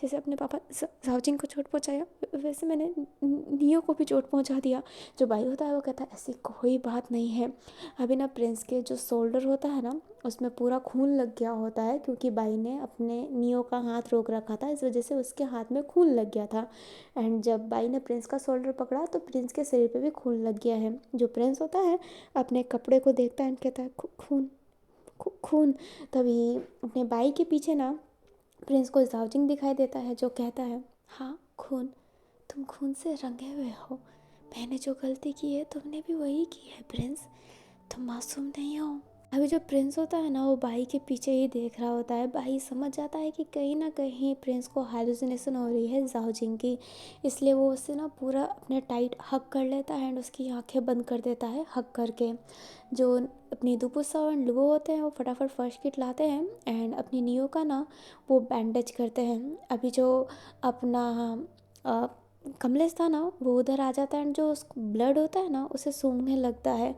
जैसे अपने पापा जाओजिंग को चोट पहुंचाया वैसे मैंने नियो को भी चोट पहुंचा दिया। जो भाई होता है वो कहता है ऐसी कोई बात नहीं है। अभी ना प्रिंस के जो शोल्डर होता है ना उसमें पूरा खून लग गया होता है क्योंकि बाई ने अपने नियो का हाथ रोक रखा था, इस वजह से उसके हाथ में खून लग गया था। एंड जब बाई ने प्रिंस का शोल्डर पकड़ा तो प्रिंस के शरीर पे भी खून लग गया है। जो प्रिंस होता है अपने कपड़े को देखता है एंड कहता है खून खून। तभी अपने बाई के पीछे ना प्रिंस को जाओजिंग दिखाई देता है जो कहता है हाँ खून, तुम खून से रंगे हुए हो। मैंने जो गलती की है तुमने भी वही की है प्रिंस, तुम मासूम नहीं हो। अभी जो प्रिंस होता है ना वो बाई के पीछे ही देख रहा होता है। बाई समझ जाता है कि कहीं ना कहीं प्रिंस को हालुसिनेशन हो रही है जाओजिंग की, इसलिए वो उससे ना पूरा अपने टाइट हक कर लेता है एंड उसकी आंखें बंद कर देता है हक करके। जो अपनी दुपुसा एंड लुओ होते हैं वो फटाफट फर्स्ट किट लाते हैं एंड अपनी नियो का ना वो बैंडेज करते हैं। अभी जो अपना अ, कमलेश था ना वो उधर आ जाता है एंड जो ब्लड होता है ना उसे सूंघने लगता है।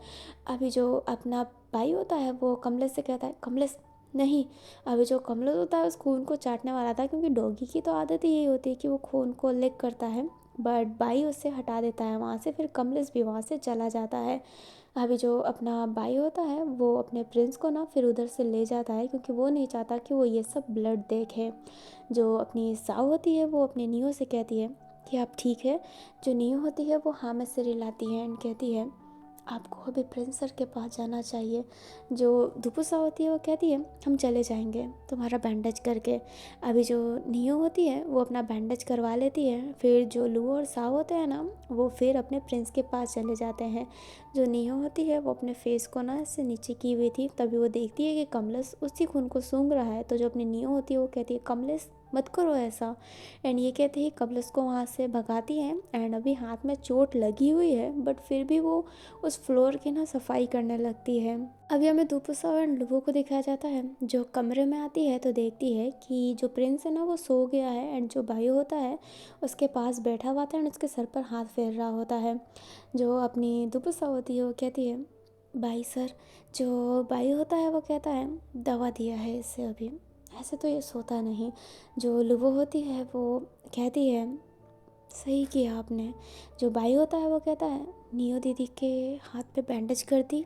अभी जो अपना भाई होता है वो कमलेश से कहता है कमलेश नहीं। अभी जो कमलेश होता है उस खून को चाटने वाला था क्योंकि डॉगी की तो आदत ही यही होती है कि वो खून को लिक करता है, बट भाई उससे हटा देता है वहाँ से, फिर कमलेश भी वहाँ से चला जाता है। अभी जो अपना भाई होता है वो अपने प्रिंस को ना फिर उधर से ले जाता है क्योंकि वो नहीं चाहता कि वो ये सब ब्लड देखे। जो अपनी साउ होती है वो अपने नियो से कहती है कि आप ठीक है। जो नियो होती है वो हाँ में सिर हिलाती है एंड कहती है आपको अभी प्रिंस सर के पास जाना चाहिए। जो दुपुसा होती है वो कहती है हम चले जाएंगे तुम्हारा बैंडेज करके। अभी जो नियो होती है वो अपना बैंडेज करवा लेती है, फिर जो लुओ और साओ होते हैं ना वो फिर अपने प्रिंस के पास चले जाते हैं। जो नियो होती है वो अपने फेस को ना ऐसे नीचे की हुई थी, तभी वो देखती है कि कमलेश उसी खून को सूंघ रहा है। तो जो अपनी नियो होती है वो कहती है कमलेश मत करो ऐसा, एंड ये कहते ही कमलेश को वहाँ से भगाती हैं। एंड अभी हाथ में चोट लगी हुई है बट फिर भी वो उस फ्लोर की ना सफाई करने लगती है। अभी हमें दुपुसा एंड लुबो को दिखाया जाता है जो कमरे में आती है तो देखती है कि जो प्रिंस है ना वो सो गया है एंड जो भाई होता है उसके पास बैठा हुआ था एंड उसके सर पर हाथ फेर रहा होता है। जो अपनी दुपुसा होती है वो कहती है भाई सर। जो भाई होता है वो कहता है दवा दिया है इसे अभी, ऐसे तो ये सोता नहीं। जो लुबो होती है वो कहती है सही किया आपने। जो भाई होता है वो कहता है नियो दीदी के हाथ पे बैंडेज कर दी।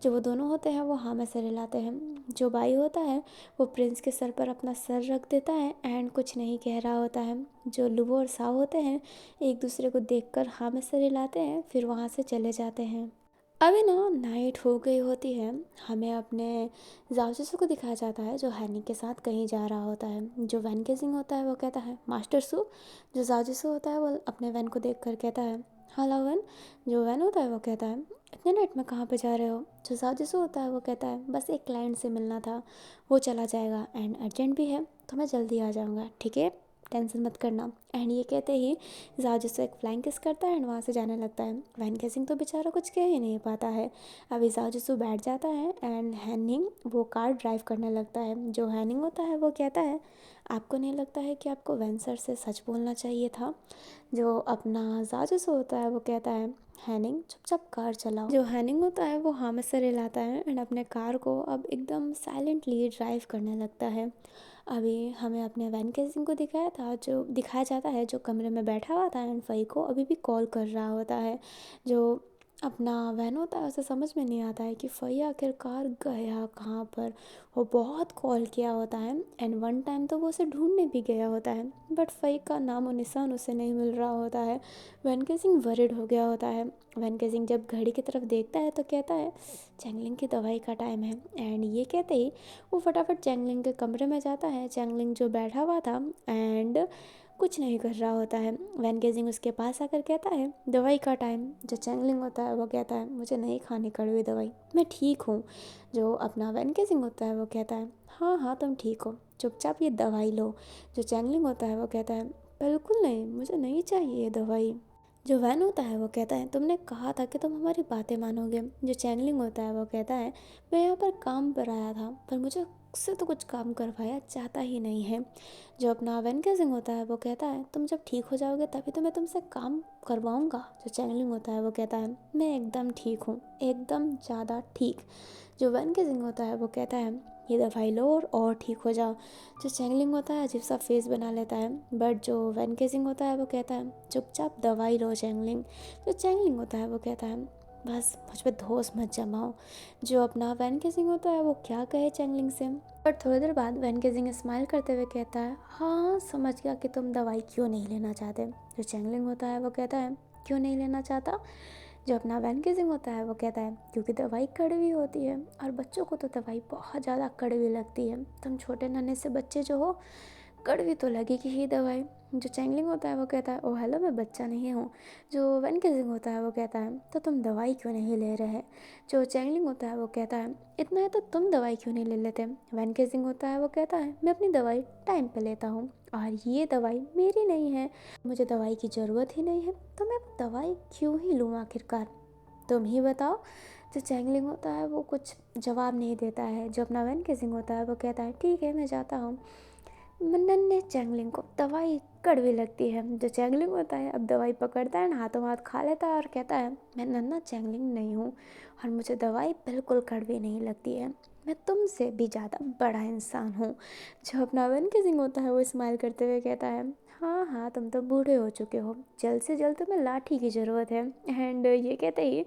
जो वो दोनों होते हैं वो हाँ में सर हिलाते हैं। जो भाई होता है वो प्रिंस के सर पर अपना सर रख देता है एंड कुछ नहीं कह रहा होता है। जो लुबो और साओ होते हैं एक दूसरे को देखकर हाँ में सर हिलाते हैं, फिर वहाँ से चले जाते हैं। अभी ना नाइट हो गई होती है, हमें अपने जासूसों को दिखाया जाता है जो हैनी के साथ कहीं जा रहा होता है। जो वैन केसिंग होता है वो कहता है मास्टर सू। जो जासूसू होता है वो अपने वैन को देख कर कहता है हालावन जो वैन होता है वो कहता है इतने नेट में कहाँ पे जा रहे हो। जो साजिशु होता है वो कहता है बस एक क्लाइंट से मिलना था, वो चला जाएगा एंड अर्जेंट भी है तो मैं जल्दी आ जाऊँगा, ठीक है, टेंशन मत करना। एंड ये कहते ही जाजिसो एक फ्लाइंग किस करता है एंड वहाँ से जाने लगता है। वैन केसिंग तो बेचारा कुछ कह ही नहीं पाता है। अभी जाजिसो बैठ जाता है एंड हैनिंग वो कार ड्राइव करने लगता है। जो हैनिंग होता है वो कहता है आपको नहीं लगता है कि आपको वैन सर से सच बोलना चाहिए था। जो अपना जाजिसो होता है वो कहता है हैनिंग चुपचाप कार चलाओ। जो हैनिंग होता है वो हाँ में सर हिलाता है एंड अपने कार को अब एकदम साइलेंटली ड्राइव करने लगता है। अभी हमें अपने वैन केसिंग को दिखाया जाता है जो कमरे में बैठा हुआ था एंड फई को अभी भी कॉल कर रहा होता है। जो अपना वैन होता है उसे समझ में नहीं आता है कि फई आखिरकार गया कहाँ पर। वो बहुत कॉल किया होता है एंड वन टाइम तो वो उसे ढूंढने भी गया होता है बट फई का नामो निशान उसे नहीं मिल रहा होता है। वैन केसिंग वरिड हो गया होता है। वैन केसिंग जब घड़ी की तरफ देखता है तो कहता है चैंगलिंग की दवाई का टाइम है। एंड ये कहते ही वो फटाफट चैंगलिंग के कमरे में जाता है। चैंगलिंग जो बैठा हुआ था एंड कुछ नहीं कर रहा होता है। वैन गेजिंग उसके पास आकर कहता है दवाई का टाइम। जो चैंगलिंग होता है वो कहता है मुझे नहीं खानी कड़वी दवाई, मैं ठीक हूँ। जो अपना वैन गेजिंग होता है वो कहता है हाँ हाँ तुम ठीक हो, चुपचाप ये दवाई लो। जो चैंगलिंग होता है वो कहता है बिल्कुल नहीं, मुझे नहीं चाहिए ये दवाई। जो वैन होता है वो कहता है तुमने कहा था कि तुम हमारी बातें मानोगे। जो चैंगलिंग होता है वो कहता है मैं यहाँ पर काम पर आया था पर मुझे उससे तो कुछ काम करवाया जाता ही नहीं है। जो अपना वैन केसिंग होता है वो कहता है तुम जब ठीक हो जाओगे तभी तो मैं तुमसे काम करवाऊँगा। जो चैंगलिंग होता है वो कहता है मैं एकदम ठीक हूँ, एकदम ज़्यादा ठीक। जो वैन केसिंग होता है वो कहता है ये दवाई लो और ठीक हो जाओ। जो चैंगलिंग होता है अजीब सा फेस बना लेता है बट जो वैन केसिंग होता है वो कहता है चुपचाप दवाई लो चैंगलिंग। जो चैंगलिंग होता है वो कहता है बस मुझ पर धोस मत जमाओ। जो अपना वैन केसिंग होता है वो क्या कहे चैंगलिंग से, पर थोड़ी देर बाद वैन केसिंग स्माइल करते हुए कहता है हाँ समझ गया कि तुम दवाई क्यों नहीं लेना चाहते। जो चैंगलिंग होता है वो कहता है क्यों नहीं लेना चाहता। जो अपना वैन केसिंग होता है वो कहता है क्योंकि दवाई कड़वी होती है और बच्चों को तो दवाई बहुत ज़्यादा कड़वी लगती है, तुम छोटे नन्हे से बच्चे जो हो कड़वी तो लगेगी ही दवाई। जो चैंगलिंग होता है वो कहता है ओ हेलो मैं बच्चा नहीं हूँ। जो वैन केसिंग होता है वो कहता है तो तुम दवाई क्यों नहीं ले रहे। जो चैंगलिंग होता है वो कहता है इतना है तो तुम दवाई क्यों नहीं ले लेते। वैन केसिंग होता है वो कहता है मैं अपनी दवाई टाइम पे लेता हूँ और ये दवाई मेरी नहीं है, मुझे दवाई की ज़रूरत ही नहीं है तो मैं दवाई क्यों ही लूँ आखिरकार, तुम ही बताओ। जो चैंगलिंग होता है वो कुछ जवाब नहीं देता है। जो अपना वैन केसिंग होता है वो कहता है ठीक है मैं जाता हूँ। नन्हे चैंगलिंग को दवाई कड़वी लगती है। जो चैंगलिंग होता है अब दवाई पकड़ता है हाथों हाथ खा लेता है और कहता है मैं नन्हा चैंगलिंग नहीं हूँ और मुझे दवाई बिल्कुल कड़वी नहीं लगती है, मैं तुमसे भी ज़्यादा बड़ा इंसान हूँ। जो अपना वैन केसिंग होता है वो स्माइल करते हुए कहता है हाँ हाँ तुम तो बूढ़े हो चुके हो, जल्द से जल्द तुम्हें लाठी की ज़रूरत है। एंड ये कहते ही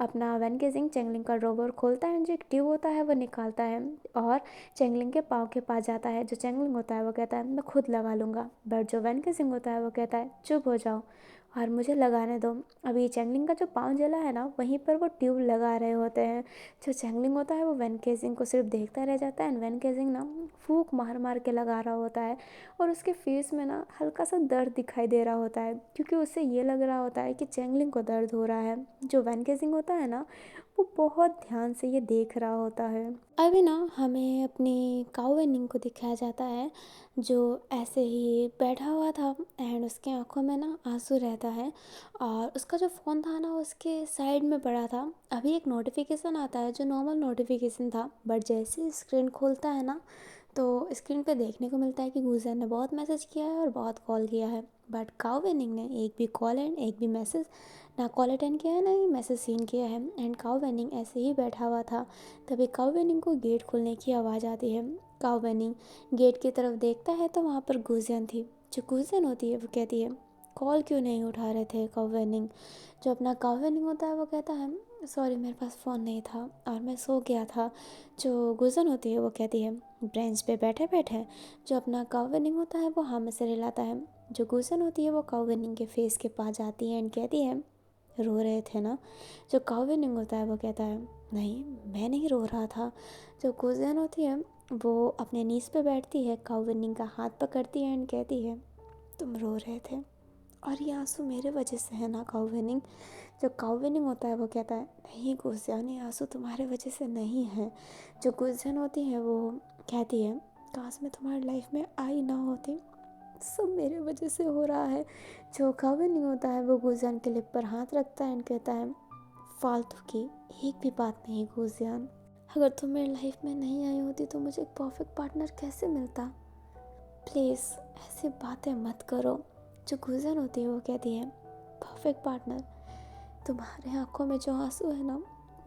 अपना वैन केसिंग चैंगलिंग का ड्रॉवर खोलता है जो एक ट्यूब होता है वो निकालता है और चैंगलिंग के पाँव के पास जाता है। जो चैंगलिंग होता है वो कहता है मैं खुद लगा लूँगा बट जो वैन केसिंग होता है वो कहता है चुप हो जाओ और मुझे लगाने दो। अभी चैंगलिंग का जो पाँव जला है ना वहीं पर वो ट्यूब लगा रहे होते हैं। जो चैंगलिंग होता है वो वैन केसिंग को सिर्फ देखता रह जाता है एंड वैन केसिंग ना फूंक मार मार के लगा रहा होता है और उसके फेस में ना हल्का सा दर्द दिखाई दे रहा होता है क्योंकि उसे ये लग रहा होता है कि चैंगलिंग को दर्द हो रहा है। जो वैन केसिंग होता है ना वो बहुत ध्यान से ये देख रहा होता है। अभी ना हमें अपनी काऊ वेनिंग को दिखाया जाता है जो ऐसे ही बैठा हुआ था एंड उसके आंखों में ना आंसू रहता है और उसका जो फ़ोन था ना उसके साइड में पड़ा था। अभी एक नोटिफिकेशन आता है जो नॉर्मल नोटिफिकेशन था बट जैसे ही स्क्रीन खोलता है ना तो स्क्रीन पे देखने को मिलता है कि गूजर ने बहुत मैसेज किया है और बहुत कॉल किया है बट काऊ वेनिंग ने एक भी कॉल एंड एक भी मैसेज ना कॉल अटेंड किया है ना ही मैसेज सीन किया है एंड काऊ वेनिंग ऐसे ही बैठा हुआ था। तभी काऊ वेनिंग को गेट खुलने की आवाज़ आती है। काऊ वेनिंग गेट की तरफ देखता है तो वहाँ पर गुजियन थी। जो गुजियन होती है वो कहती है कॉल क्यों नहीं उठा रहे थे काऊ वेनिंग। जो अपना काऊ वेनिंग होता है वो कहता है सॉरी मेरे पास फ़ोन नहीं था और मैं सो गया था। जो गुजन होती है वो कहती है ब्रेंच पे बैठे बैठे। जो अपना काऊ वेनिंग होता है वो हाँ में सिर हिलाता है। जो गुजन होती है वो काऊ वेनिंग के फेस के पास जाती है एंड कहती है रो रहे थे ना। जो काऊ वेनिंग होता है वो कहता है नहीं मैं नहीं रो रहा था। जो गुजियन होती है वो अपने नीज पे बैठती है, काऊ वेनिंग का हाथ पकड़ती है एंड कहती है तुम रो रहे थे और ये आंसू मेरे वजह से है ना काउ विनिंग। जो काउ विनिंग होता है वो कहता है नहीं गुजियान, ये आंसू तुम्हारे वजह से नहीं है। जो गुजियान होती है वो कहती है काश मैं तुम्हारी लाइफ में आई ना होती, सब मेरे वजह से हो रहा है। जो काउ विनिंग होता है वो गुजियान के लिप पर हाथ रखता है एंड कहता है फालतू की एक भी बात नहीं गुजियान, अगर तुम मेरी लाइफ में नहीं आई होती तो मुझे एक परफेक्ट पार्टनर कैसे मिलता। प्लीज़ ऐसी बातें मत करो। जो गुजर होती है वो कहती है परफेक्ट पार्टनर, तुम्हारे आंखों में जो आंसू है ना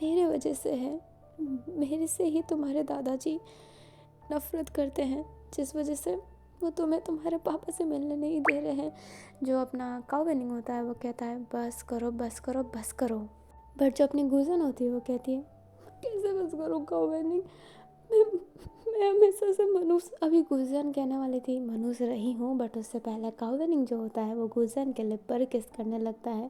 मेरे वजह से है। मेरे से ही तुम्हारे दादाजी नफरत करते हैं, जिस वजह से वो तुम्हें तुम्हारे पापा से मिलने नहीं दे रहे हैं। जो अपना काउ विनिंग होता है वो कहता है बस करो बस करो बस करो। बट जो अपनी गुजन होती है वो कहती है कैसे बस करो काउ विनिंग, मैं मैं हमेशा से मनुष्य, अभी गुजन कहने वाली थी मनुष्य रही हूँ, बट उससे पहले काउ विनिंग जो होता है वो गुजन के लिप पर किस करने लगता है।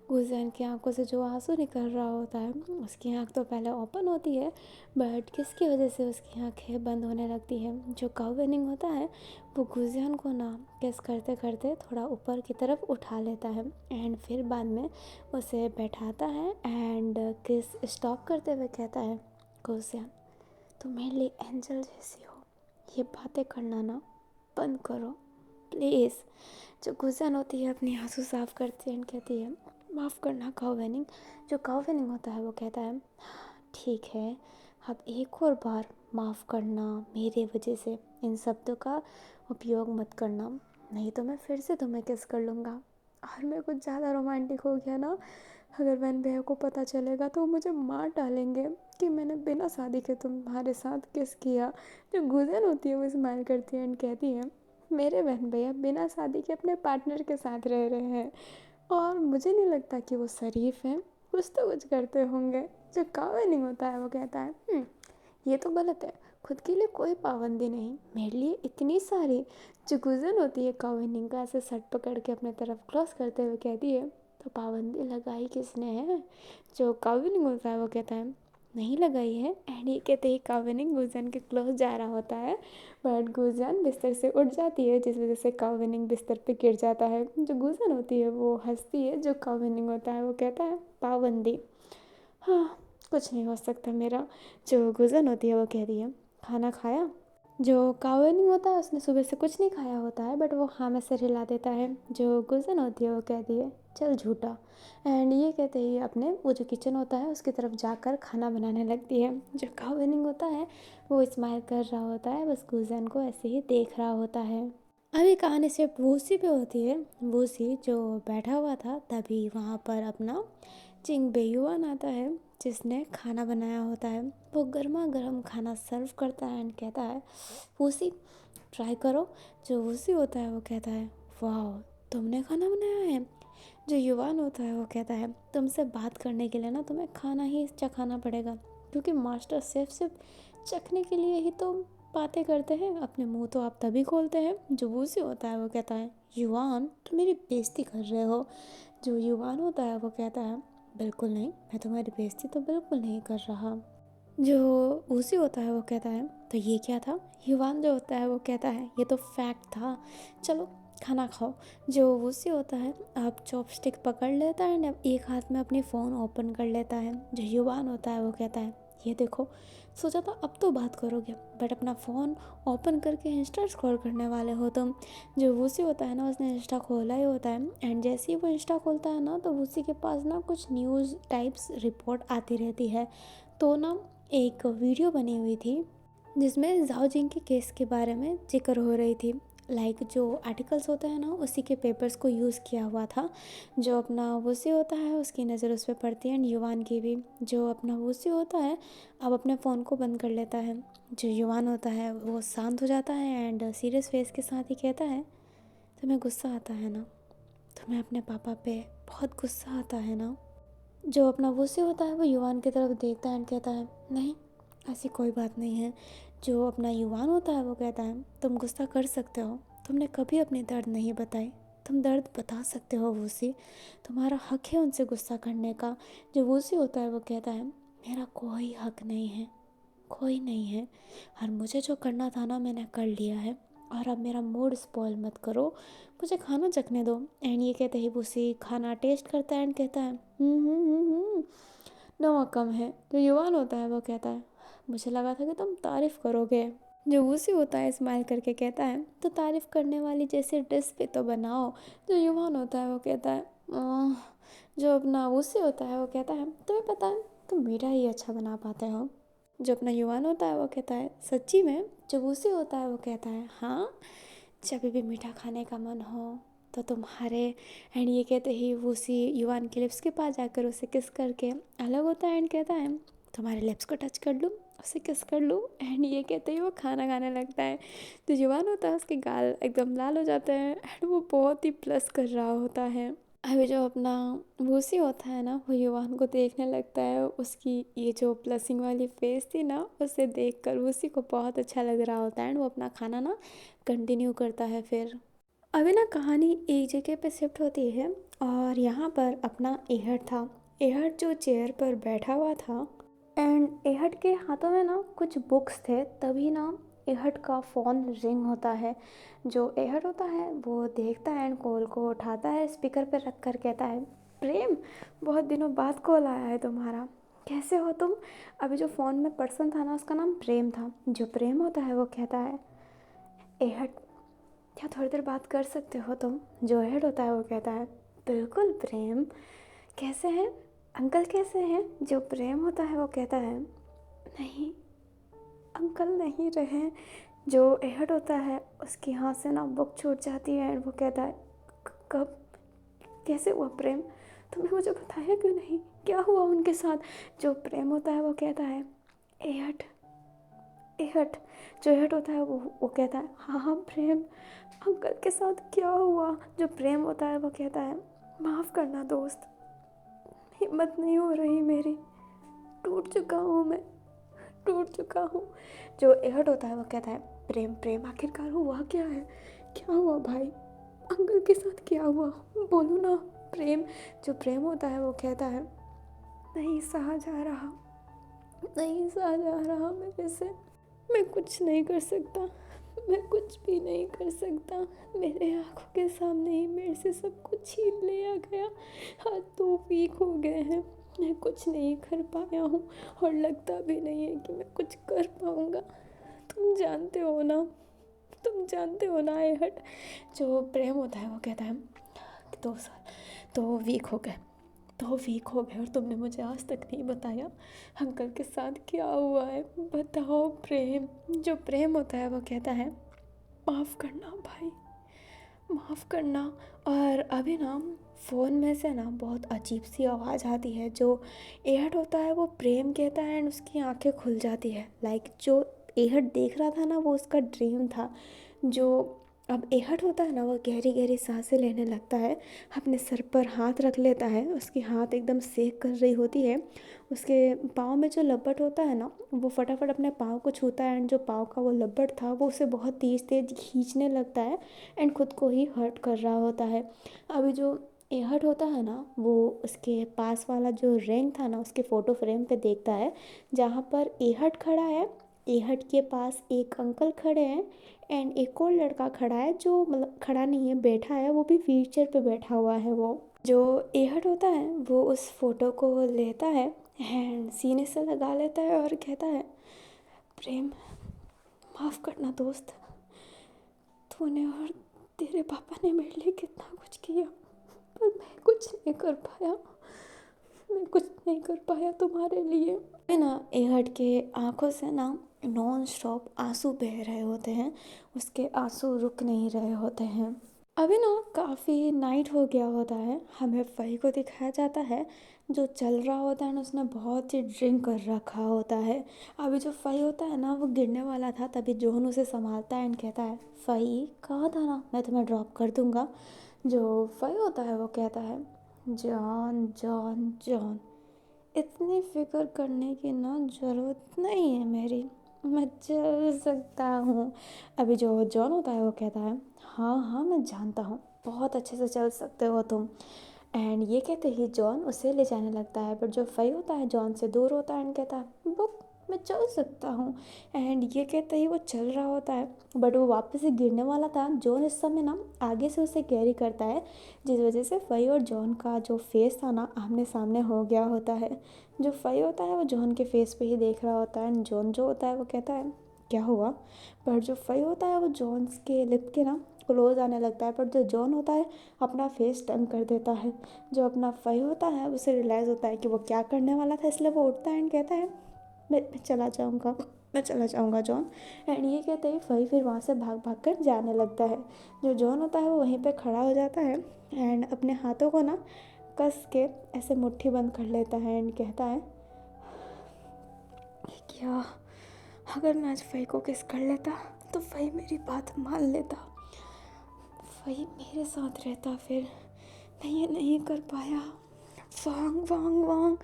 गुजन की आंखों से जो आंसू निकल रहा होता है उसकी आंख तो पहले ओपन होती है, बट किसकी वजह से उसकी आंखें बंद होने लगती है। जो काउ विनिंग होता है वो गुजन को ना किस करते करते थोड़ा ऊपर की तरफ उठा लेता है एंड फिर बाद में उसे बैठाता है एंड किस स्टॉप करते हुए कहता है गुजन तुम मेरे लिए एंजल जैसी हो, ये बातें करना ना बंद करो प्लीज़। जो गुजन होती है अपनी आंसू साफ करती है एंड कहती है माफ़ करना काउ विनिंग। जो काउ विनिंग होता है वो कहता है ठीक है, अब एक और बार माफ़ करना, मेरे वजह से इन शब्दों का उपयोग मत करना, नहीं तो मैं फिर से तुम्हें किस कर लूँगा। और मैं कुछ ज़्यादा रोमांटिक हो गया ना, अगर बहन भैया को पता चलेगा तो मुझे मार डालेंगे कि मैंने बिना शादी के तुम्हारे साथ किस किया। जो गुजन होती है वो स्माइल करती है एंड कहती है मेरे बहन भैया बिना शादी के अपने पार्टनर के साथ रह रहे हैं और मुझे नहीं लगता कि वो शरीफ हैं, कुछ तो कुछ करते होंगे। जो कावा नहीं होता है वो कहता है ये तो गलत है, खुद के लिए कोई पाबंदी नहीं, मेरे लिए इतनी सारी। जो गुजन होती है काविनिंग का ऐसे सट पकड़ के अपने तरफ क्रॉस करते हुए कहती है तो पाबंदी लगाई किसने है। जो काविनिंग होता है वो कहता है नहीं लगाई है एंड ये कहते ही काविनिंग गुजन के क्लोज जा रहा होता है, बट गुजन बिस्तर से उठ जाती है जिस वजह से काविनिंग बिस्तर पे गिर जाता है। जो गुजन होती है वो हंसती है। जो काविनिंग होता है वो कहता है पाबंदी, हाँ कुछ नहीं हो सकता मेरा। जो गुजन होती है वो कह रही है खाना खाया। जो कावे नहीं होता है उसने सुबह से कुछ नहीं खाया होता है, बट वो हाँ में सिर हिला देता है। जो गुजन होती है वो कहती है चल झूठा, एंड ये कहते ही अपने वो जो किचन होता है उसकी तरफ जाकर खाना बनाने लगती है। जो कावे नहीं होता है वो स्माइल कर रहा होता है, बस गुजन को ऐसे ही देख रहा होता है। अभी कहानी सिर्फ वूसी पे होती है। वूसी जो बैठा हुआ था तभी वहाँ पर अपना चिंग बेयुआन आता है जिसने खाना बनाया होता है। वो गर्मा गर्म खाना सर्व करता है एंड कहता है वूसी ट्राई करो। जो वूसी होता है वो कहता है वाह तुमने खाना बनाया है। जो युवान होता है वो कहता है तुमसे बात करने के लिए ना तुम्हें खाना ही चखाना पड़ेगा, क्योंकि मास्टर शेफ सिर्फ चखने के लिए ही तो बातें करते हैं, अपने मुंह तो आप तभी खोलते हैं। जो वूसी होता है वो कहता है युवान तुम मेरी बेइज्जती कर रहे हो। जो युवान होता है वो कहता है बिल्कुल नहीं, मैं तुम्हारी बेइज्जती तो बिल्कुल नहीं कर रहा। जो वूसी होता है वो कहता है तो ये क्या था। युवान जो होता है वो कहता है ये तो फैक्ट था, चलो खाना खाओ। जो वूसी होता है अब चॉपस्टिक पकड़ लेता है एंड एक हाथ में अपनी फ़ोन ओपन कर लेता है। जो युवान होता है वो कहता है ये देखो सोचा था अब तो बात करोगे, बट अपना फ़ोन ओपन करके इंस्टा स्क्रॉल करने वाले हो तुम। जो वूसी होता है ना उसने इंस्टा खोला ही होता है एंड जैसे ही वो इंस्टा खोलता है ना तो वूसी के पास ना कुछ न्यूज़ टाइप्स रिपोर्ट आती रहती है। तो ना एक वीडियो बनी हुई थी जिसमें जाओ जिंग के केस के बारे में जिक्र हो रही थी। लाइक जो आर्टिकल्स होते हैं ना उसी के पेपर्स को यूज़ किया हुआ था। जो अपना वूसी होता है उसकी नज़र उस पर पड़ती है एंड युवान की भी। जो अपना वूसी होता है अब अपने फ़ोन को बंद कर लेता है। जो युवान होता है वो शांत हो जाता है एंड सीरियस फेस के साथ ही कहता है तुम्हें गुस्सा आता है ना, तुम्हें अपने पापा पे बहुत गुस्सा आता है ना। जो अपना वूसी होता है वो युवान की तरफ देखता है एंड कहता है नहीं ऐसी कोई बात नहीं है। जो अपना युवान होता है वो कहता है तुम गुस्सा कर सकते हो, तुमने कभी अपनी दर्द नहीं बताई, तुम दर्द बता सकते हो वूसी, तुम्हारा हक है उनसे गुस्सा करने का। जो वूसी होता है वो कहता है मेरा कोई हक नहीं है, कोई नहीं है, और मुझे जो करना था ना मैंने कर लिया है और अब मेरा मूड स्पॉइल मत करो, मुझे खाना चखने दो। एंड ये कहते ही वूसी खाना टेस्ट करता है एंड कहता है नमक कम है। जो युवान होता है वो कहता है मुझे लगा था कि तुम तारीफ़ करोगे। जो वूसी होता है स्माइल करके कहता है तो तारीफ़ करने वाली जैसी डिश भी तो बनाओ। जो युवान होता है वो कहता है "आह।" जो अपना वूसी होता है वो कहता है तुम्हें पता है तुम मीठा ही अच्छा बना पाते हो। जो अपना युवान होता है वो कहता है सच्ची में। जो वूसी होता है वो कहता है हाँ, जब भी मीठा खाने का मन हो तो तुम्हारे। एंड ये कहते ही वूसी युवान के लिप्स के पास जाकर उसे किस करके अलग होता है एंड कहता है तुम्हारे लिप्स को टच कर लूँ, उसे किस कर लूँ। एंड ये कहते ही वो खाना खाने लगता है। तो युवान होता है उसके गाल एकदम लाल हो जाते हैं एंड वो बहुत ही प्लस कर रहा होता है। अभी जो अपना वूसी होता है ना वो युवान को देखने लगता है। उसकी ये जो प्लसिंग वाली फेस थी ना उसे देखकर वूसी को बहुत अच्छा लग रहा होता है एंड वो अपना खाना ना कंटिन्यू करता है। फिर अभी ना कहानी एक जगह पे शिफ्ट होती है और यहाँ पर अपना एहड था। एहड जो चेयर पर बैठा हुआ था एंड एहड के हाथों में ना कुछ बुक्स थे। तभी ना एहड का फ़ोन रिंग होता है। जो एहड होता है वो देखता है एंड कॉल को उठाता है, स्पीकर पर रख कर कहता है प्रेम, बहुत दिनों बाद कॉल आया है तुम्हारा, कैसे हो तुम। अभी जो फ़ोन में पर्सन था ना उसका नाम प्रेम था। जो प्रेम होता है वो कहता है एहड क्या थोड़ी देर बात कर सकते हो तुम। जो एहड होता है वो कहता है बिल्कुल प्रेम, कैसे हैं अंकल, कैसे हैं। जो प्रेम होता है वो कहता है नहीं अंकल नहीं रहे। जो एहड होता है उसके हाथ से ना बुक छूट जाती है एंड वो कहता है कब, कैसे हुआ प्रेम, तुमने मुझे बताया क्यों नहीं, क्या हुआ उनके साथ। जो प्रेम होता है वो कहता है एहड एहड। जो एहड होता है वो कहता है हाँ हाँ प्रेम, अंकल के साथ क्या हुआ। जो प्रेम होता है वो कहता है माफ़ करना दोस्त, हिम्मत नहीं हो रही मेरी, टूट चुका हूँ मैं, टूट चुका हूँ। जो एहड होता है वो कहता है प्रेम प्रेम आखिरकार हुआ क्या है, क्या हुआ भाई, अंकल के साथ क्या हुआ, बोलो ना प्रेम। जो प्रेम होता है वो कहता है नहीं सहा जा रहा, नहीं सहा जा रहा मेरे से, मैं कुछ नहीं कर सकता, मैं कुछ भी नहीं कर सकता, मेरे आंखों के सामने ही मेरे से सब कुछ छीन लिया गया, हाथ तो वीक हो गए हैं, मैं कुछ नहीं कर पाया हूँ और लगता भी नहीं है कि मैं कुछ कर पाऊँगा। तुम जानते हो ना, तुम जानते हो ना ये हट। जो प्रेम होता है वो कहता है कि 2 साल तो वीक हो गए, तो वीक हो गए और तुमने मुझे आज तक नहीं बताया अंकल के साथ क्या हुआ है, बताओ प्रेम। जो प्रेम होता है वो कहता है माफ़ करना भाई, माफ़ करना। और अभी ना फ़ोन में से ना बहुत अजीब सी आवाज़ आती है। जो एहड होता है वो प्रेम कहता है एंड उसकी आंखें खुल जाती है। लाइक जो एहड देख रहा था ना वो उसका ड्रीम था। जो अब एहड होता है ना वो गहरी गहरी सांसें लेने लगता है, अपने सर पर हाथ रख लेता है, उसकी हाथ एकदम सेक कर रही होती है। उसके पाँव में जो लब्बट होता है ना वो फटाफट अपने पाँव को छूता है एंड जो पाँव का वो लब्बट था वो उसे बहुत तेज़ तेज़ खींचने लगता है एंड खुद को ही हर्ट कर रहा होता है। अभी जो एहड होता है ना वो उसके पास वाला जो रिंग था ना उसके फ़ोटो फ्रेम पे देखता है जहाँ पर एहड खड़ा है। एहड के पास एक अंकल खड़े हैं एंड एक और लड़का खड़ा है जो मतलब खड़ा नहीं है, बैठा है, वो भी व्हील चेयर पे बैठा हुआ है। वो जो एहड होता है वो उस फोटो को लेता है एंड सीने से लगा लेता है और कहता है प्रेम माफ़ करना दोस्त, तूने और तेरे पापा ने मेरे लिए कितना कुछ किया पर मैं कुछ नहीं कर पाया, मैं कुछ नहीं कर पाया तुम्हारे लिए। है ना एहड के आंखों से ना नॉन स्टॉप आंसू बह रहे होते हैं, उसके आंसू रुक नहीं रहे होते हैं। अभी ना काफ़ी नाइट हो गया होता है, हमें फ़ई को दिखाया जाता है जो चल रहा होता है ना उसने बहुत ही ड्रिंक कर रखा होता है। अभी जो फ़ई होता है ना वो गिरने वाला था तभी जोन उसे संभालता है एंड कहता है फ़ई कहा था ना मैं तुम्हें ड्रॉप कर दूँगा। जो फ़ई होता है वो कहता है जॉन जॉन जॉन, इतनी फ़िक्र करने की ना ज़रूरत नहीं है मेरी, मैं चल सकता हूँ। अभी जो जॉन होता है वो कहता है हाँ हाँ मैं जानता हूँ बहुत अच्छे से चल सकते हो तुम। एंड ये कहते ही जॉन उसे ले जाने लगता है पर जो फ़ई होता है जॉन से दूर होता है एंड कहता है बुक मैं चल सकता हूँ। एंड ये कहते ही वो चल रहा होता है, बट वो वापस से गिरने वाला था। जॉन इस समय ना आगे से उसे कैरी करता है, जिस वजह से फई और जॉन का जो फेस था ना आमने सामने हो गया होता है। जो फई होता है वो जॉन के फेस पे ही देख रहा होता है, एंड जॉन जो होता है वो कहता है क्या हुआ। पर जो फई होता है वो जॉन के लिप के ना क्लोज आने लगता है, पर जो जॉन होता है अपना फेस टर्न कर देता है। जो अपना फई होता है उसे रियलाइज़ होता है कि वो क्या करने वाला था, इसलिए वो उठता है एंड कहता है मैं चला जाऊँगा, मैं चला जाऊँगा जॉन। एंड ये कहते ही फई फिर वहाँ से भाग भाग कर जाने लगता है। जो जॉन होता है वो वहीं पे खड़ा हो जाता है एंड अपने हाथों को ना कस के ऐसे मुट्ठी बंद कर लेता है एंड कहता है कि क्या अगर मैं आज फई को किस कर लेता तो फई मेरी बात मान लेता, फई मेरे साथ रहता। फिर मैं ये नहीं कर पाया। वांग वांग वांग,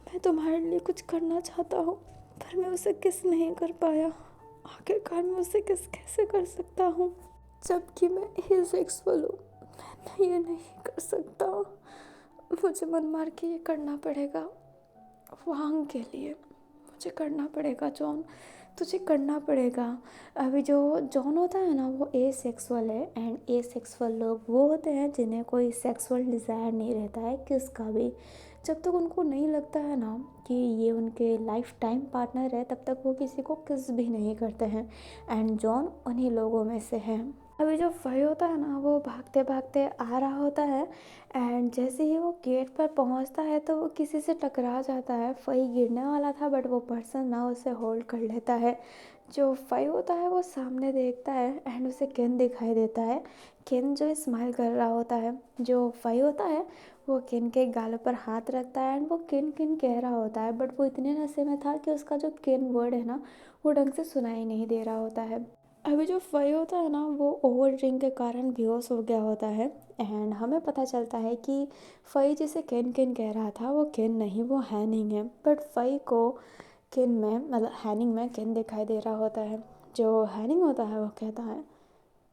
मैं तुम्हारे लिए कुछ करना चाहता हूँ पर मैं उसे किस नहीं कर पाया। आखिरकार मैं उसे किस कैसे कर सकता हूँ जबकि मैं एसेक्सुअल हूँ। मैं ये नहीं कर सकता, मुझे मन मार के ये करना पड़ेगा वांग के लिए। मुझे करना पड़ेगा जॉन, तुझे करना पड़ेगा। अभी जो जॉन होता है ना वो एसेक्सुअल है, एंड एसेक्सुअल लोग वो होते हैं जिन्हें कोई सेक्सुअल डिज़ायर नहीं रहता है किसका भी। जब तक उनको नहीं लगता है ना कि ये उनके लाइफ टाइम पार्टनर है तब तक वो किसी को किस भी नहीं करते हैं, एंड जॉन उन्हीं लोगों में से है। अभी जो फई होता है ना वो भागते भागते आ रहा होता है, एंड जैसे ही वो गेट पर पहुंचता है तो वो किसी से टकरा जाता है। फई गिरने वाला था बट वो पर्सन ना उसे होल्ड कर लेता है। जो फई होता है वो सामने देखता है एंड उसे केन दिखाई देता है। केन जो स्माइल कर रहा होता है। जो फई होता है वो केन के गालों पर हाथ रखता है एंड वो केन केन कह रहा होता है, बट वो इतने नशे में था कि उसका जो केन वर्ड है ना वो ढंग से सुनाई नहीं दे रहा होता है। अभी जो फई होता है ना वो ओवर ड्रिंक के कारण बेहोश हो गया होता है, एंड हमें पता चलता है कि फई जिसे केन केन कह रहा था वो केन नहीं, वो हैनिंग है। बट फई को केन में मतलब हैनिंग में केन दिखाई दे रहा होता है। जो हैनिंग होता है वो कहता है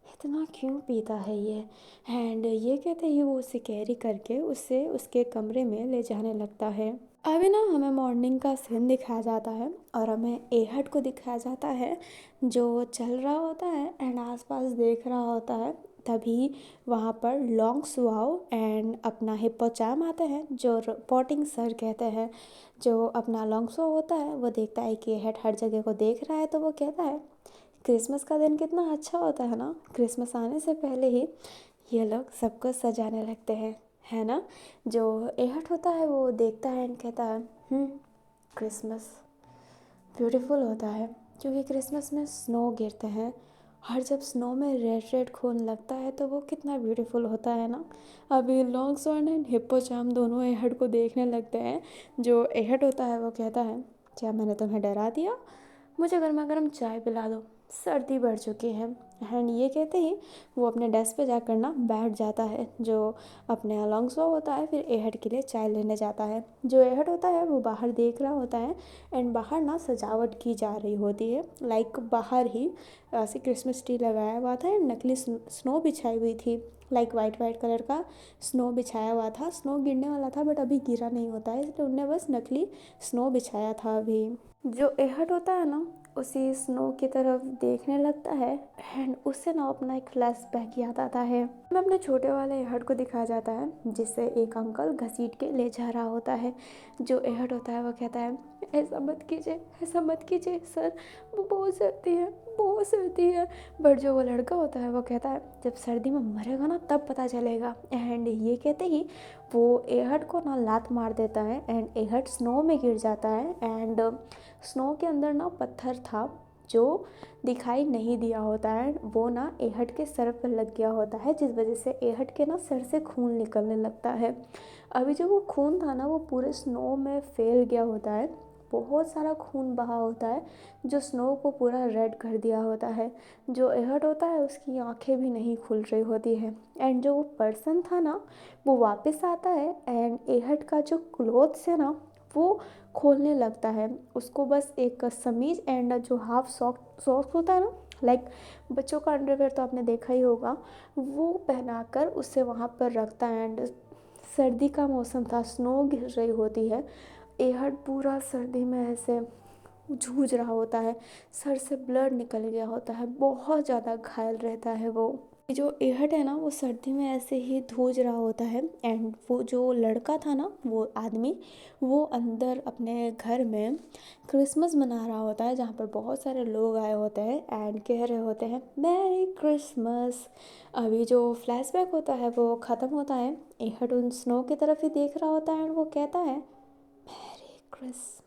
इतना क्यों पीता है ये, एंड ये कहते ही वो उसे कैरी करके उसे उसके कमरे में ले जाने लगता है। अभी ना हमें मॉर्निंग का सीन दिखाया जाता है और हमें एहड को दिखाया जाता है जो चल रहा होता है एंड आसपास देख रहा होता है। तभी वहाँ पर लॉन्ग सुआओ एंड अपना हिप्पोचैम आते हैं जो रिपोर्टिंग सर कहते हैं। जो अपना लॉन्ग सुआओ होता है वो देखता है कि एहड हर जगह को देख रहा है, तो वो कहता है क्रिसमस का दिन कितना अच्छा होता है ना, क्रिसमस आने से पहले ही ये लोग सबको सजाने लगते हैं, है ना। जो एहट होता है वो देखता है एंड कहता है क्रिसमस ब्यूटीफुल होता है क्योंकि क्रिसमस में स्नो गिरते हैं और जब स्नो में रेड रेड खून लगता है तो वो कितना ब्यूटीफुल होता है ना। अभी लॉन्ग स्वॉर्न एंड हिप्पोचैम दोनों एहट को देखने लगते हैं। जो एहट होता है वो कहता है क्या मैंने तुम्हें डरा दिया, मुझे गर्मा गर्म चाय पिला दो, सर्दी बढ़ चुकी है। एंड ये कहते ही वो अपने डेस्क पे जाकर ना बैठ जाता है। जो अपने अलोंगसो होता है फिर एहड के लिए चाय लेने जाता है। जो एहड होता है वो बाहर देख रहा होता है एंड बाहर ना सजावट की जा रही होती है, लाइक बाहर ही ऐसे क्रिसमस ट्री लगाया हुआ था एंड नकली स्नो बिछाई हुई थी, लाइक वाइट वाइट कलर का स्नो बिछाया हुआ था। स्नो गिरने वाला था बट अभी गिरा नहीं होता है, इसलिए उनने बस नकली स्नो बिछाया था अभी। जो एहड होता है ना उसी स्नो की तरफ देखने लगता है एंड उससे ना अपना एक फ्लैशबैक याद आता है। मैं अपने छोटे वाले एहड को दिखाया जाता है जिससे एक अंकल घसीट के ले जा रहा होता है। जो एहड होता है वो कहता है ऐसा मत कीजिए, ऐसा मत कीजिए सर, वो बहुत सर्दी है, बहुत सर्दी है। बट जो वो लड़का होता है वो कहता है जब सर्दी में मरेगा ना तब पता चलेगा। एंड ये कहते ही वो एहड को ना लात मार देता है एंड एहड स्नो में गिर जाता है एंड स्नो के अंदर ना पत्थर था जो दिखाई नहीं दिया होता है, वो ना एहड के सर पर लग गया होता है जिस वजह से एहड के ना सर से खून निकलने लगता है। अभी जो वो खून था ना वो पूरे स्नो में फैल गया होता है, बहुत सारा खून बहा होता है जो स्नो को पूरा रेड कर दिया होता है। जो एहड होता है उसकी आंखें भी नहीं खुल रही होती है एंड जो वो पर्सन था ना वो वापस आता है एंड एहड का जो क्लोथ्स है ना वो खोलने लगता है। उसको बस एक समीज एंड जो हाफ सॉक्स होता है ना, लाइक बच्चों का अंडरवेयर तो आपने देखा ही होगा, वो पहनाकर उसे वहाँ पर रखता है। एंड सर्दी का मौसम था, स्नो गिर रही होती है, एहड पूरा सर्दी में ऐसे जूझ रहा होता है, सर से ब्लड निकल गया होता है, बहुत ज़्यादा घायल रहता है वो। जो एहट है ना वो सर्दी में ऐसे ही जूझ रहा होता है। एंड वो जो लड़का था ना, वो आदमी, वो अंदर अपने घर में क्रिसमस मना रहा होता है, जहाँ पर बहुत सारे लोग आए होते हैं एंड कह रहे होते हैं मैरी क्रिसमस। अभी जो फ्लैशबैक होता है वो ख़त्म होता है, एहट उन स्नो की तरफ ही देख रहा होता है एंड वो कहता है मैरी क्रिसमस।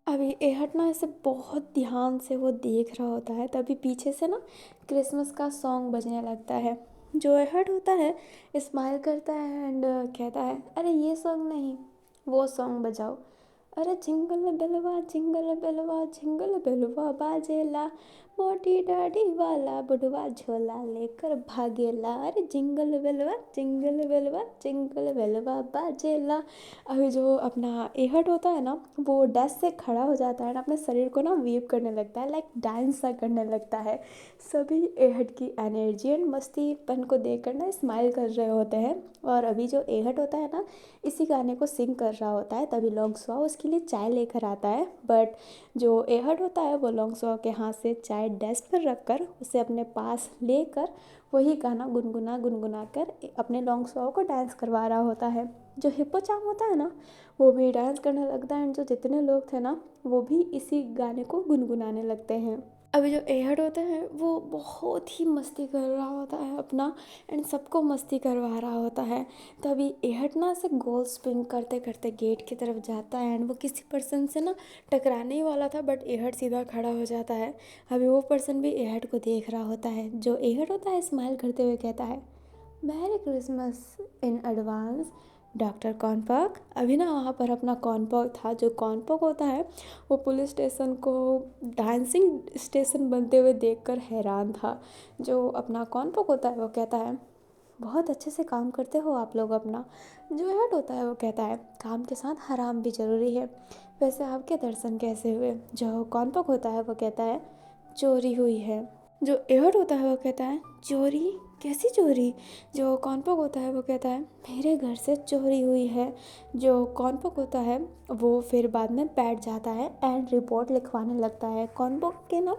अभी एहट ना ऐसे बहुत ध्यान से वो देख रहा होता है, तभी पीछे से ना क्रिसमस का सॉन्ग बजने लगता है। जो एहट होता है स्माइल करता है एंड कहता है अरे ये सॉन्ग नहीं, वो सॉन्ग बजाओ। अरे जिंगल बेलवा बाजेला, मोटी दाढ़ी वाला बुढ़वा झोला लेकर भागेला। अरे जिंगल बेलवा बाजेला। अभी जो अपना एहट होता है ना वो डेस्क से खड़ा हो जाता है और अपने शरीर को ना वेव करने लगता है, लाइक डांस सा करने लगता है। सभी एहट की एनर्जी एंड मस्तीपन को देखकर ना स्माइल कर रहे होते हैं। और अभी जो एहट होता है ना इसी गाने को सिंग कर रहा होता है, तभी लॉन्गसुआ उसके लिए चाय लेकर आता है। बट जो एहट होता है वो लॉन्गसुआ के हाथ से चाय डेस्क पर रख कर उसे अपने पास लेकर वही गाना गुनगुना कर अपने लॉन्गसुआ को डांस करवा रहा होता है। जो हिप्पोचाम होता है ना वो भी डांस करने लगता है एंड जो जितने लोग थे ना वो भी इसी गाने को गुनगुनाने लगते हैं। अभी जो एहड होता है वो बहुत ही मस्ती कर रहा होता है अपना, एंड सबको मस्ती करवा रहा होता है। तभी एहड ना ऐसे गोल स्पिन करते करते गेट की तरफ जाता है एंड वो किसी पर्सन से ना टकराने ही वाला था, बट एहड सीधा खड़ा हो जाता है। अभी वो पर्सन भी एहड को देख रहा होता है। जो एहड होता है स्माइल करते हुए कहता है merry Christmas in advance doctor कॉर्नपॉक। अभी ना वहाँ पर अपना कॉर्नपॉक था। जो कॉर्नपॉक होता है वो पुलिस स्टेशन को डांसिंग स्टेशन बनते हुए देखकर हैरान था। जो अपना कॉर्नपॉक होता है वो कहता है बहुत अच्छे से काम करते हो आप लोग अपना। जो हेड होता है वो कहता है काम के साथ हराम भी ज़रूरी है। वैसे आपके दर्शन कैसे हुए? जो कॉर्नपॉक होता है वो कहता है चोरी हुई है। जो एहड होता है वो कहता है चोरी? कैसी चोरी? जो कॉर्नपॉक होता है वो कहता है मेरे घर से चोरी हुई है। जो कॉर्नपॉक होता है वो फिर बाद में बैठ जाता है एंड रिपोर्ट लिखवाने लगता है। कॉर्नपॉक के ना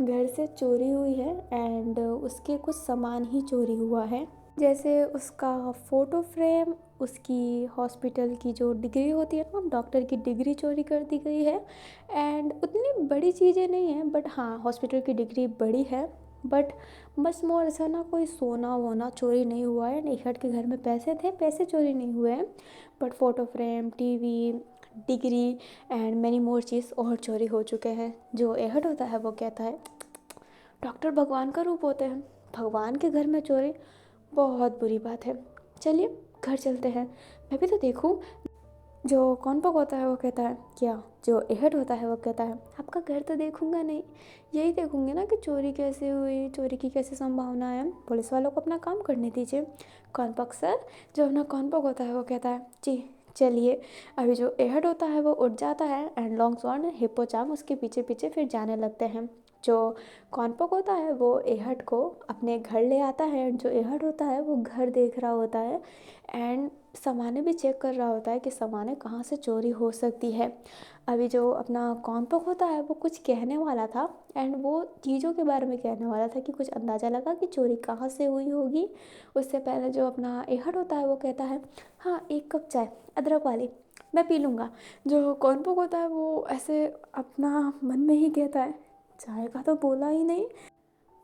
घर से चोरी हुई है एंड उसके कुछ सामान ही चोरी हुआ है, जैसे उसका फ़ोटो फ्रेम, उसकी हॉस्पिटल की जो डिग्री होती है ना, डॉक्टर की डिग्री चोरी कर दी गई है। एंड उतनी बड़ी चीज़ें नहीं हैं, बट हाँ हॉस्पिटल की डिग्री बड़ी है। बट बस मोर ऐसा ना कोई सोना वोना चोरी नहीं हुआ है। निखट के घर में पैसे थे, पैसे चोरी नहीं हुए हैं, but photo frame, TV, degree and many more चीज़ और चोरी हो चुके हैं। जो एहड होता है वो कहता है डॉक्टर भगवान का रूप होते हैं, भगवान के घर में चोरी बहुत बुरी बात है। चलिए घर चलते हैं, मैं भी तो देखूं। जो कॉर्नपॉक होता है वो कहता है क्या? जो एहड होता है वो कहता है आपका घर तो देखूंगा नहीं, यही देखूंगी ना कि चोरी कैसे हुई, चोरी की कैसे संभावना है। पुलिस वालों को अपना काम करने दीजिए। कॉर्नपॉक सर, जो अपना कॉर्नपॉक होता है वो कहता है जी चलिए। अभी जो एहड होता है वो उठ जाता है एंड लॉन्गसॉन हिप्पोचाम उसके पीछे पीछे फिर जाने लगते हैं। जो कॉर्नपॉक होता है वो एहड को अपने घर ले आता है एंड जो एहड होता है वो घर देख रहा होता है एंड सामानें भी चेक कर रहा होता है कि सामानें कहाँ से चोरी हो सकती है। अभी जो अपना कॉर्नपॉक होता है वो कुछ कहने वाला था एंड वो चीज़ों के बारे में कहने वाला था कि कुछ अंदाज़ा लगा कि चोरी कहाँ से हुई होगी। उससे पहले जो अपना एहड होता है वो कहता है हाँ एक कप चाय अदरक वाली मैं पी लूँगा। जो कॉर्नपॉक होता है वो ऐसे अपना मन में ही कहता है चाय का तो बोला ही नहीं।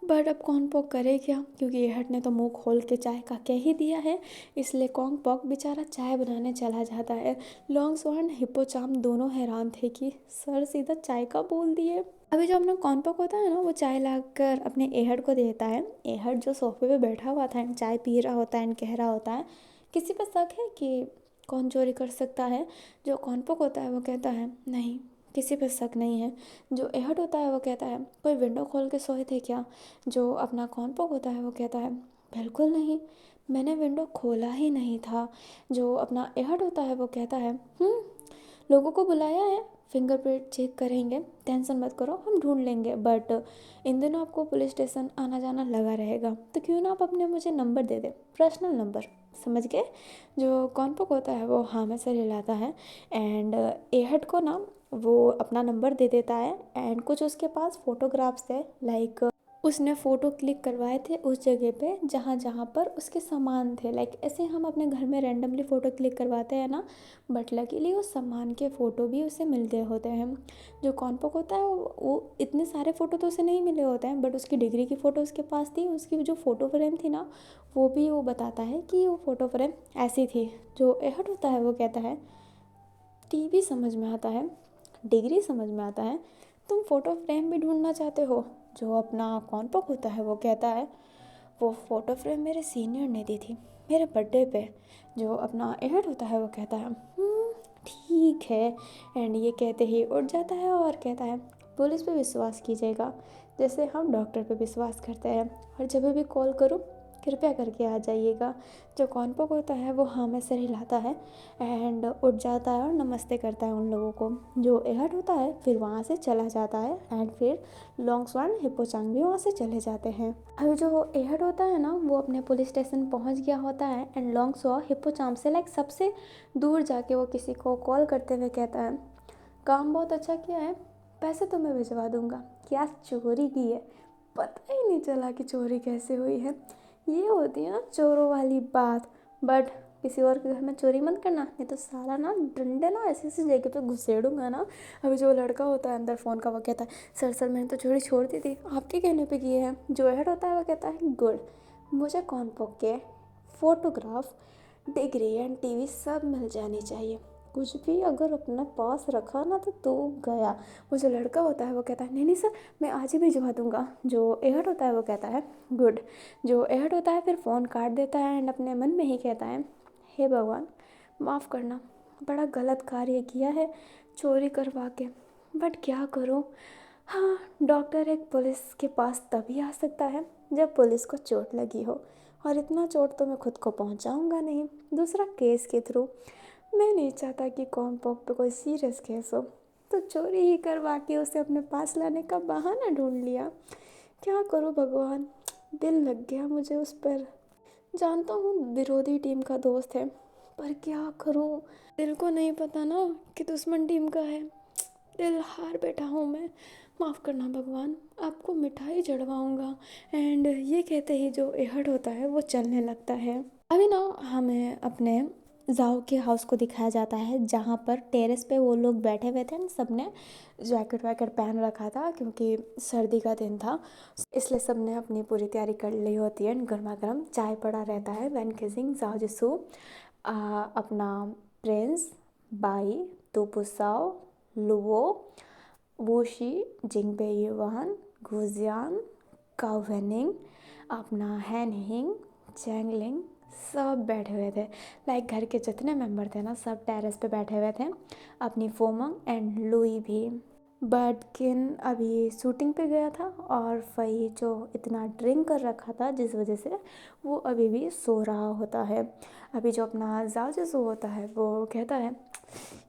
बट अब कॉर्नपॉक करे क्या, क्योंकि एहड ने तो मुंह खोल के चाय का कह ही दिया है। इसलिए कॉर्नपॉक बेचारा चाय बनाने चला जाता है। लॉन्गसॉन हिप्पोचाम दोनों हैरान थे कि सर सीधा चाय का बोल दिए। अभी जो अपना कॉर्नपॉक होता है ना वो चाय लाकर अपने एहड को देता है। एहड जो सोफे पे बैठा हुआ था एंड चाय पी रहा होता है एंड कह रहा होता है किसी पर शक है कि कौन चोरी कर सकता है? जो कॉर्नपॉक होता है वो कहता है नहीं, किसी पे शक नहीं है। जो एहड होता है वो कहता है कोई विंडो खोल के सोए थे क्या? जो अपना कॉर्नपॉक होता है वो कहता है बिल्कुल नहीं, मैंने विंडो खोला ही नहीं था। जो अपना एहड होता है वो कहता है लोगों को बुलाया है, फिंगरप्रिंट चेक करेंगे, टेंशन मत करो हम ढूंढ लेंगे। बट इन दिनों आपको पुलिस स्टेशन आना जाना लगा रहेगा, तो क्यों ना आप अपने मुझे नंबर दे दें, पर्सनल नंबर, समझ गए? जो कॉर्नपॉक होता है वो हाँ में सर हिलाता है एंड एहड को ना वो अपना नंबर दे देता है एंड कुछ उसके पास फ़ोटोग्राफ्स है, लाइक उसने फ़ोटो क्लिक करवाए थे उस जगह पे जहाँ जहाँ पर उसके सामान थे। लाइक ऐसे हम अपने घर में रैंडमली फ़ोटो क्लिक करवाते हैं ना, बट लकीली उस सामान के फ़ोटो भी उसे मिलते होते हैं। जो कॉन्पोक होता है वो इतने सारे फ़ोटो तो उसे नहीं मिले होते हैं, बट उसकी डिग्री की फ़ोटो उसके पास थी। उसकी जो फ़ोटो फ्रेम थी ना, वो भी वो बताता है कि वो फ़ोटो फ्रेम ऐसी थी। जो एहड होता है वो कहता है टीवी समझ में आता है, डिग्री समझ में आता है, तुम फ़ोटो फ्रेम भी ढूंढना चाहते हो। जो अपना कॉन्पोक होता है वो कहता है वो फ़ोटो फ्रेम मेरे सीनियर ने दी थी मेरे बर्थडे पे। जो अपना एहड होता है वो कहता है ठीक है। एंड ये कहते ही उठ जाता है और कहता है पुलिस पे विश्वास कीजिएगा जैसे हम डॉक्टर पे विश्वास करते हैं, और जब भी कॉल करूँ कृपया करके आ जाइएगा। जो कॉन्पोक होता है वो हाँ में सिर हिलाता है एंड उठ जाता है और नमस्ते करता है उन लोगों को। जो एहड होता है फिर वहाँ से चला जाता है एंड फिर लोंगस्वान हिप्पोचांग भी वहाँ से चले जाते हैं। अभी जो एहड होता है ना वो अपने पुलिस स्टेशन पहुँच गया होता है एंड लोंगस्वा हिप्पोचांग से लाइक सबसे दूर जाके वो किसी को कॉल करते हुए कहता है काम बहुत अच्छा किया है, पैसे तो मैं भिजवा दूंगा। क्या चोरी की है, पता ही नहीं चला कि चोरी कैसे हुई है। ये होती है ना चोरों वाली बात। बट किसी और के घर में चोरी मत करना, नहीं तो साला ना डंडे ना ऐसी ऐसी जगह पे घुसेड़ूंगा ना। अभी जो लड़का होता है अंदर फ़ोन का वो कहता है सर मैंने तो चोरी छोड़ दी थी, आपके कहने पे किए हैं। जो हेड होता है वो कहता है गुड, मुझे कॉन्पोक के फ़ोटोग्राफ, डिग्री एंड टीवी सब मिल जानी चाहिए। कुछ भी अगर अपने पास रखा ना तो गया। वो जो लड़का होता है वो कहता है नहीं नहीं सर मैं आज ही भिजवा दूंगा। जो एहड होता है वो कहता है गुड। जो एहड होता है फिर फ़ोन काट देता है एंड अपने मन में ही कहता है हे भगवान माफ़ करना, बड़ा गलत कार्य किया है चोरी करवा के, बट क्या करूँ। हाँ, डॉक्टर एक पुलिस के पास तभी आ सकता है जब पुलिस को चोट लगी हो, और इतना चोट तो मैं खुद को पहुंचाऊंगा नहीं, दूसरा केस के थ्रू। मैं नहीं चाहता कि कॉन्पोक पे कोई सीरियस केस हो, तो चोरी ही करवा के उसे अपने पास लाने का बहाना ढूंढ लिया। क्या करूँ भगवान, दिल लग गया मुझे उस पर। जानता हूँ विरोधी टीम का दोस्त है, पर क्या करूँ, दिल को नहीं पता ना कि दुश्मन टीम का है। दिल हार बैठा हूँ मैं, माफ़ करना भगवान, आपको मिठाई चढ़वाऊँगा। एंड ये कहते ही जो एहड होता है वो चलने लगता है। अभी ना हमें अपने जाओ के हाउस को दिखाया जाता है जहाँ पर टेरेस पे वो लोग बैठे हुए थे। सबने जैकेट वैकेट पहन रखा था क्योंकि सर्दी का दिन था, इसलिए सबने अपनी पूरी तैयारी कर ली होती है। गर्मा गर्म चाय पड़ा रहता है। वैन किसिंग जाओ जिसू अपना प्रिंस बाई तुपुसाओ लुवो वोशी जिंगबे युवान गुजियान काउवेनिंग अपना हैनहिंग चैंगलिंग सब बैठे हुए थे। लाइक घर के जितने मेंबर थे ना सब टेरेस पे बैठे हुए थे, अपनी फोमंग एंड लुई भी। बट किन अभी शूटिंग पे गया था और फई जो इतना ड्रिंक कर रखा था जिस वजह से वो अभी भी सो रहा होता है। अभी जो अपना जाओ होता है वो कहता है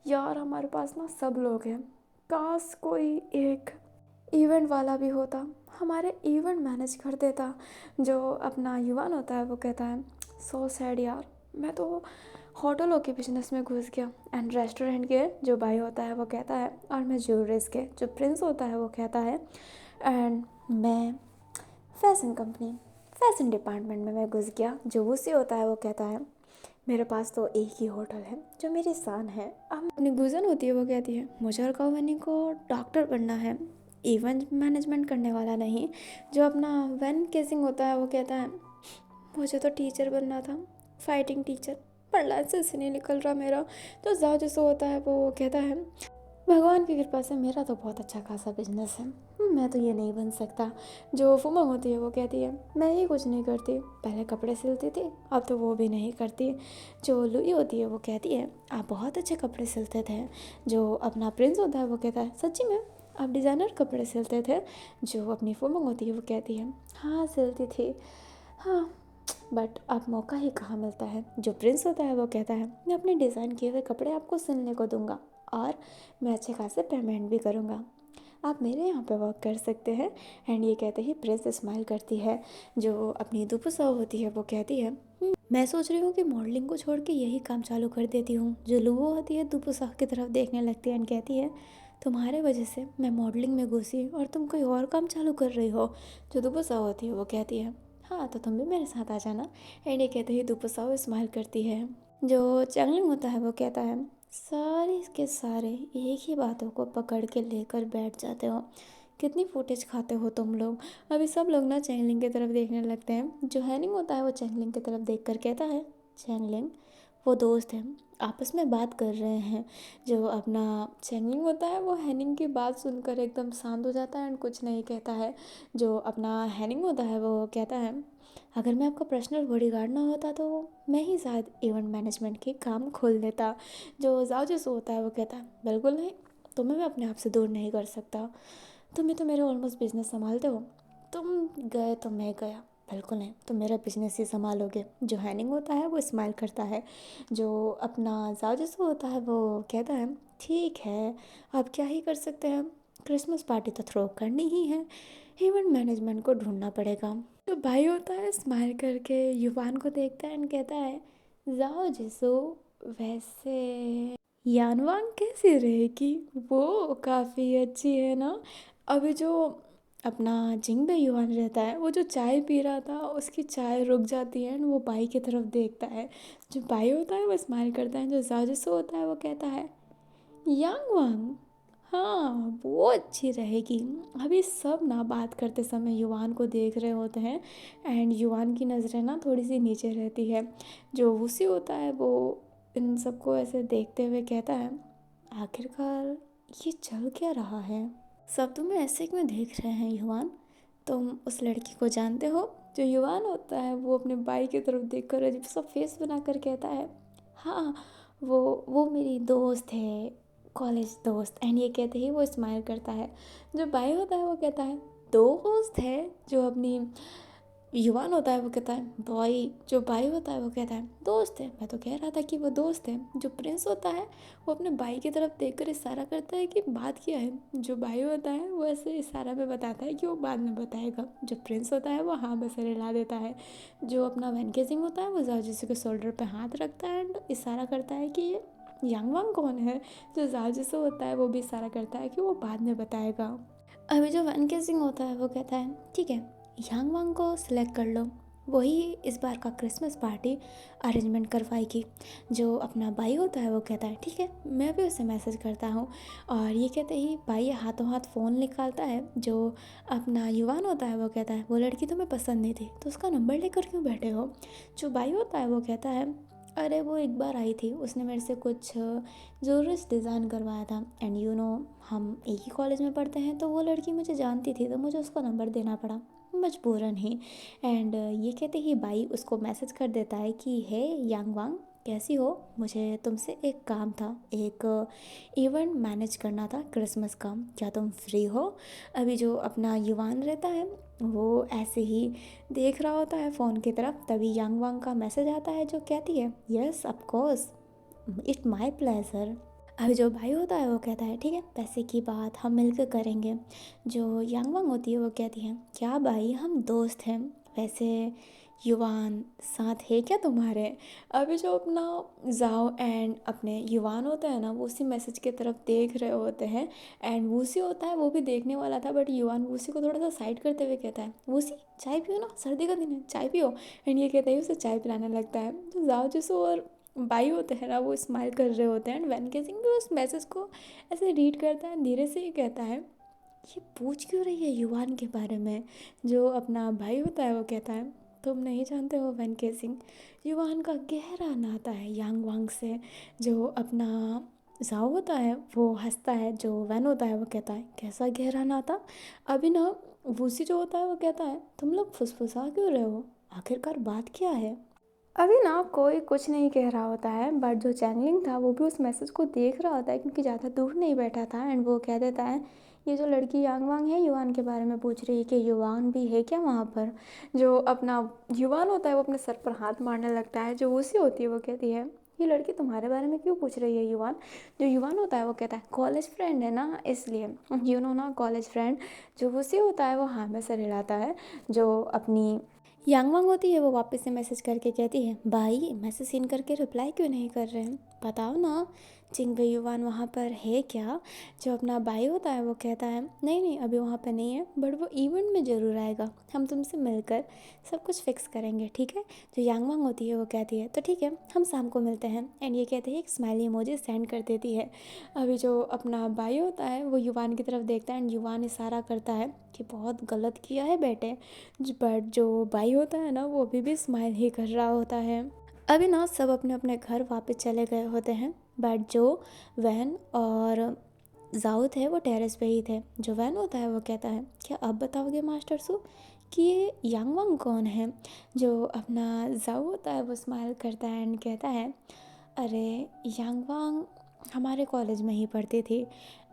यार हमारे पास ना सब लोग हैं, काश कोई एक इवेंट वाला भी होता, हमारे इवेंट मैनेज कर देता। जो अपना युवान होता है वो कहता है सो सैड यार, मैं तो होटलों के बिजनेस में घुस गया। एंड रेस्टोरेंट के जो भाई होता है वो कहता है और मैं ज्वेलरीज के जो प्रिंस होता है वो कहता है एंड मैं फैशन कंपनी फैशन डिपार्टमेंट में मैं घुस गया। जो वूसी होता है वो कहता है मेरे पास तो एक ही होटल है जो मेरी शान है। अब अपनी गुजन होती है वो कहती है मुझे और कौवनी को डॉक्टर बनना है, इवेंट मैनेजमेंट करने वाला नहीं। जो अपना वैन केसिंग होता है वो कहता है मुझे तो टीचर बनना था, फाइटिंग टीचर, पर लाइसेंस नहीं निकल रहा मेरा। तो जाओ जैसा होता है वो कहता है भगवान की कृपा से मेरा तो बहुत अच्छा खासा बिजनेस है, मैं तो ये नहीं बन सकता। जो फुमंग होती है वो कहती है मैं ये कुछ नहीं करती, पहले कपड़े सिलती थी अब तो वो भी नहीं करती। जो लुई होती है वो कहती है आप बहुत अच्छे कपड़े सिलते थे। जो अपना प्रिंस होता है वो कहता है सच्ची में आप डिज़ाइनर कपड़े सिलते थे। जो अपनी फुमंग होती है वो कहती है हाँ सिलती थी, हाँ बट अब मौका ही कहाँ मिलता है। जो प्रिंस होता है वो कहता है मैं अपने डिज़ाइन किए हुए कपड़े आपको सिलने को दूंगा और मैं अच्छे खासे पेमेंट भी करूँगा, आप मेरे यहाँ पे वर्क कर सकते हैं। एंड ये कहते ही प्रिंस स्माइल करती है। जो अपनी दुपुसाओ होती है वो कहती है मैं सोच रही हूँ कि मॉडलिंग को छोड़ के यही काम चालू कर देती हूँ। जो लुवो होती है दुपुसाओ की तरफ देखने लगती है एंड कहती है तुम्हारे वजह से मैं मॉडलिंग में घुसी और तुम कोई और काम चालू कर रही हो। जो दुपुसा होती है वो कहती है हाँ तो तुम भी मेरे साथ आ जाना। एंड ये कहते ही दुपुसा स्माइल करती है। जो चैंगलिंग होता है वो कहता है सारे के सारे एक ही बातों को पकड़ के लेकर बैठ जाते हो, कितनी फुटेज खाते हो तुम लोग। अभी सब लोग ना चैंगलिंग की तरफ देखने लगते हैं। जो हैनिंग होता है वो चैंगलिंग की तरफ देख कर कहता है चैंगलिंग वो दोस्त हैं आपस में बात कर रहे हैं। जो अपना चैंगलिंग होता है वो हैनिंग की बात सुनकर एकदम शांत हो जाता है एंड कुछ नहीं कहता है। जो अपना हैनिंग होता है वो कहता है अगर मैं आपका पर्सनल बॉडीगार्ड ना होता तो मैं ही शायद इवेंट मैनेजमेंट के काम खोल देता। जो जाओ जैसो होता है वो कहता है बिल्कुल नहीं, तुम्हें मैं अपने आप से दूर नहीं कर सकता। तुम्हें तो मेरे ऑलमोस्ट बिजनेस संभालते हो, तुम गए तो मैं गया, बिल्कुल नहीं तुम मेरा बिजनेस ही संभालोगे। जो हैनिंग होता है वो स्माइल करता है। जो अपना जाओ जैसो होता है वो कहता है ठीक है अब क्या ही कर सकते हैं, क्रिसमस पार्टी तो थ्रो करनी ही है, इवेंट मैनेजमेंट को ढूंढना पड़ेगा। तो भाई होता है स्माइल करके युवान को देखता है एंड कहता है जाओ जैसो वैसे यानवांग कैसी रहेगी, वो काफ़ी अच्छी है ना। अभी जो अपना जिंगबे युवान रहता है वो जो चाय पी रहा था उसकी चाय रुक जाती है एंड वो बाई की तरफ देखता है। जो बाई होता है वो स्माइल करता है। जो जाजसो होता है वो कहता है यांग वांग हाँ वो अच्छी रहेगी। अभी सब ना बात करते समय युवान को देख रहे होते हैं एंड युवान की नज़रें ना थोड़ी सी नीचे रहती है। जो वूसी होता है वो इन सबको ऐसे देखते हुए कहता है आखिरकार ये चल क्या रहा है, सब तुम्हें ऐसे क्यों देख रहे हैं युवान, तुम उस लड़की को जानते हो। जो युवान होता है वो अपने भाई की तरफ देखकर अजीब सा फेस बनाकर कहता है हाँ वो मेरी दोस्त है, कॉलेज दोस्त। एंड ये कहते ही वो स्माइल करता है। जो भाई होता है वो कहता है दोस्त है। जो अपनी युवान होता है वो कहता है बॉय। जो भाई होता है वो कहता है दोस्त है, मैं तो कह रहा था कि वो दोस्त है। जो प्रिंस होता है वो अपने भाई की तरफ देखकर इशारा करता है कि बात क्या है। जो भाई होता है वो ऐसे इशारा में बताता है कि वो बाद में बताएगा। जो प्रिंस होता है वो हाँ बस हिला देता है। जो अपना वैनकेसिंग होता है वो जाजिसो के शोल्डर पे हाथ रखता है एंड इशारा करता है कि ये यांग वांग कौन है। जो जाजिसो होता है वो भी इशारा करता है कि वो बाद में बताएगा। अभी जो वैनकेसिंग होता है वो कहता है ठीक है यांग वांग को सिलेक्ट कर लो, वही इस बार का क्रिसमस पार्टी अरेंजमेंट करवाएगी। जो अपना भाई होता है वो कहता है ठीक है मैं भी उसे मैसेज करता हूँ। और ये कहते ही भाई हाथों हाथ फ़ोन निकालता है। जो अपना युवान होता है वो कहता है वो लड़की तुम्हें पसंद नहीं थी तो उसका नंबर लेकर क्यों बैठे हो। जो भाई होता है वो कहता है अरे वो एक बार आई थी, उसने मेरे से कुछ ज़रूरत डिज़ाइन करवाया था एंड यू नो हम एक ही कॉलेज में पढ़ते हैं तो वो लड़की मुझे जानती थी तो मुझे उसका नंबर देना पड़ा मजबूरन ही। एंड ये कहते ही भाई उसको मैसेज कर देता है कि हे यांग वांग कैसी हो, मुझे तुमसे एक काम था, एक इवेंट मैनेज करना था क्रिसमस का, क्या तुम फ्री हो। अभी जो अपना युवान रहता है वो ऐसे ही देख रहा होता है फ़ोन की तरफ, तभी यांग वांग का मैसेज आता है जो कहती है yes of course it's my pleasure. अभी जो भाई होता है वो कहता है ठीक है पैसे की बात हम मिलकर करेंगे। जो यांग वांग होती है वो कहती है क्या भाई हम दोस्त हैं, वैसे युवान साथ है क्या तुम्हारे। अभी जो अपना जाओ एंड अपने युवान होता है ना वो उसी मैसेज की तरफ देख रहे होते हैं एंड वूसी होता है वो भी देखने वाला था बट युवान वूसी को थोड़ा सा साइड करते हुए कहता है वूसी चाय पियो ना, सर्दी का दिन है चाय पियो। एंड ये कहता है उसे चाय पिलाने लगता है। तो जाओ जिसो और भाई होते हैं ना वो स्माइल कर रहे होते हैं एंड वैनकेसिंग भी उस मैसेज को ऐसे रीड करता है धीरे से। ही कहता है ये पूछ क्यों रही है युवान के बारे में। जो अपना भाई होता है वो कहता है तुम नहीं जानते हो वैनकेसिंग, युवान का गहरा नाता है यांग वांग से। जो अपना जाओ होता है वो हंसता है। जो वैन होता है वो कहता है कैसा गहरा नाता। अभी ना वूसी जो होता है वो कहता है तुम लोग फुसफुसा क्यों रहे हो, आखिरकार बात क्या है। अभी ना कोई कुछ नहीं कह रहा होता है बट जो चैनलिंग था वो भी उस मैसेज को देख रहा होता है क्योंकि ज़्यादा दूर नहीं बैठा था एंड वो कह देता है ये जो लड़की यांग वांग है युवान के बारे में पूछ रही है कि युवान भी है क्या वहाँ पर। जो अपना युवान होता है वो अपने सर पर हाथ मारने लगता है। जो उसी होती है वो कहती है ये लड़की तुम्हारे बारे में क्यों पूछ रही है युवान। जो युवान होता है वो कहता है कॉलेज फ्रेंड है ना इसलिए, यू नो ना कॉलेज फ्रेंड। जो उसी होता है वो हाँ में सर हिलाता है। जो अपनी यांग वांग होती है वो वापस से मैसेज करके कहती है भाई मैसेज सीन करके रिप्लाई क्यों नहीं कर रहे हैं, बताओ ना चिंगबे युवान वहाँ पर है क्या? जो अपना भाई होता है वो कहता है नहीं नहीं अभी वहाँ पर नहीं है, बट वो इवेंट में ज़रूर आएगा, हम तुमसे मिलकर सब कुछ फिक्स करेंगे, ठीक है। जो यांग वांग होती है वो कहती है तो ठीक है हम शाम को मिलते हैं। एंड ये कहते हैं एक स्माइली इमोजी सेंड कर देती है। अभी जो अपना भाई होता है वो युवान की तरफ देखता है एंड युवान इशारा करता है कि बहुत गलत किया है बेटे, बट जो भाई होता है ना वो अभी भी स्माइल ही कर रहा होता है। अभी ना सब अपने अपने घर वापस चले गए होते हैं, बट जो वैन और जाऊ थे वो टेरेस पे ही थे। जो वैन होता है वो कहता है क्या अब बताओगे मास्टर सू कि ये यांग वांग कौन है? जो अपना जाऊ होता है वो स्माइल करता है एंड कहता है अरे यांग वांग हमारे कॉलेज में ही पढ़ती थी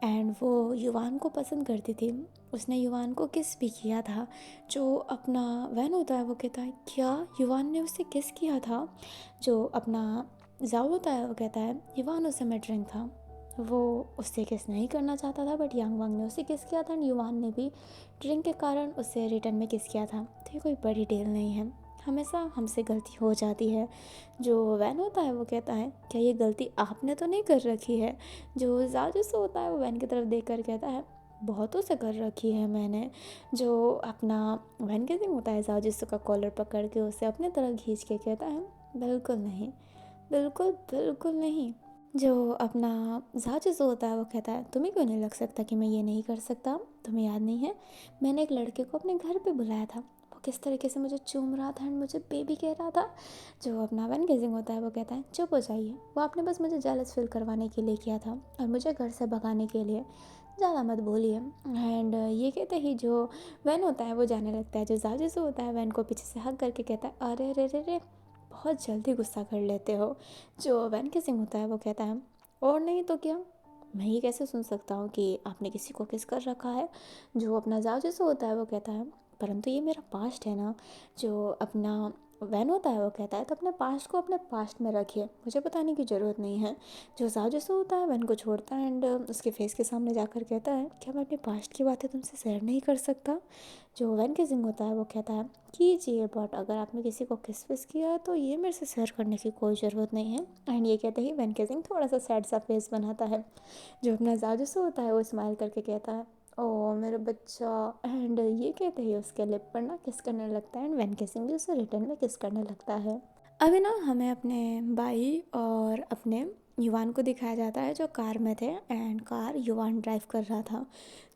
एंड वो युवान को पसंद करती थी, उसने युवान को किस भी किया था। जो अपना वैन होता है वो कहता है क्या युवान ने उससे किस किया था? जो अपना जाओ होता है वो कहता है युवान उस समय ड्रिंक था, वो उससे किस नहीं करना चाहता था, बट यांग वांग ने उससे किस किया था एंड युवान ने भी ड्रिंक के कारण उससे रिटर्न में किस किया था। तो ये कोई बड़ी डील नहीं है, हमेशा हमसे गलती हो जाती है। जो वैन होता है वो कहता है क्या ये गलती आपने तो नहीं कर रखी है? जो जाजूस होता है वो वैन की तरफ देख कर कहता है बहुतों से कर रखी है मैंने। जो अपना वैन के दिन होता है जाजूस का कॉलर पकड़ के उसे अपने तरफ खींच के कहता है बिल्कुल नहीं, बिल्कुल बिल्कुल नहीं। जो अपना जाजूस होता है वो कहता है तुम्हें क्यों नहीं लग सकता कि मैं ये नहीं कर सकता? तुम्हें याद नहीं है मैंने एक लड़के को अपने घर पे बुलाया था, वो किस तरीके से मुझे चूम रहा था एंड मुझे बेबी कह रहा था। जो अपना वैन गेजिंग होता है वो कहता है चुप हो जाइए, वो आपने बस मुझे जेलस फील करवाने के लिए किया था और मुझे घर से भगाने के लिए, ज़्यादा मत बोलिए। एंड ये कहते ही जो वैन होता है वो जाने लगता है। जो जाजूस होता है वैन को पीछे से हक करके कहता है अरे रे रे रे बहुत जल्दी गुस्सा कर लेते हो। जो वैन किसिंग होता है वो कहता है और नहीं तो क्या, मैं ये कैसे सुन सकता हूँ कि आपने किसी को किस कर रखा है? जो अपना जाओ जैसे होता है वो कहता है परंतु ये मेरा पास्ट है ना। जो अपना वैन होता है वो कहता है तो अपने पास्ट को अपने पास्ट में रखिए, मुझे बताने की ज़रूरत नहीं है। जो जाओ जैसे होता है वैन को छोड़ता है एंड उसके फेस के सामने जाकर कहता है क्या मैं अपने पास्ट की बातें तुमसे शेयर नहीं कर सकता? जो वैन किसिंग होता है वो कहता है कीजिए, बट अगर आपने किसी को किस विस किया है तो ये मेरे से शेयर करने की कोई ज़रूरत नहीं है। एंड ये कहते ही वैन किसिंग थोड़ा सा सैड सा फेस बनाता है। जो अपना जाजूस होता है वो स्माइल करके कहता है ओ मेरा बच्चा, एंड ये कहते ही उसके लिप पर ना किस करने लगता है एंड वैन किसिंग भी उसे रिटर्न में किस करने लगता है। अभी ना हमें अपने भाई और अपने युवान को दिखाया जाता है जो कार में थे एंड कार युवान ड्राइव कर रहा था।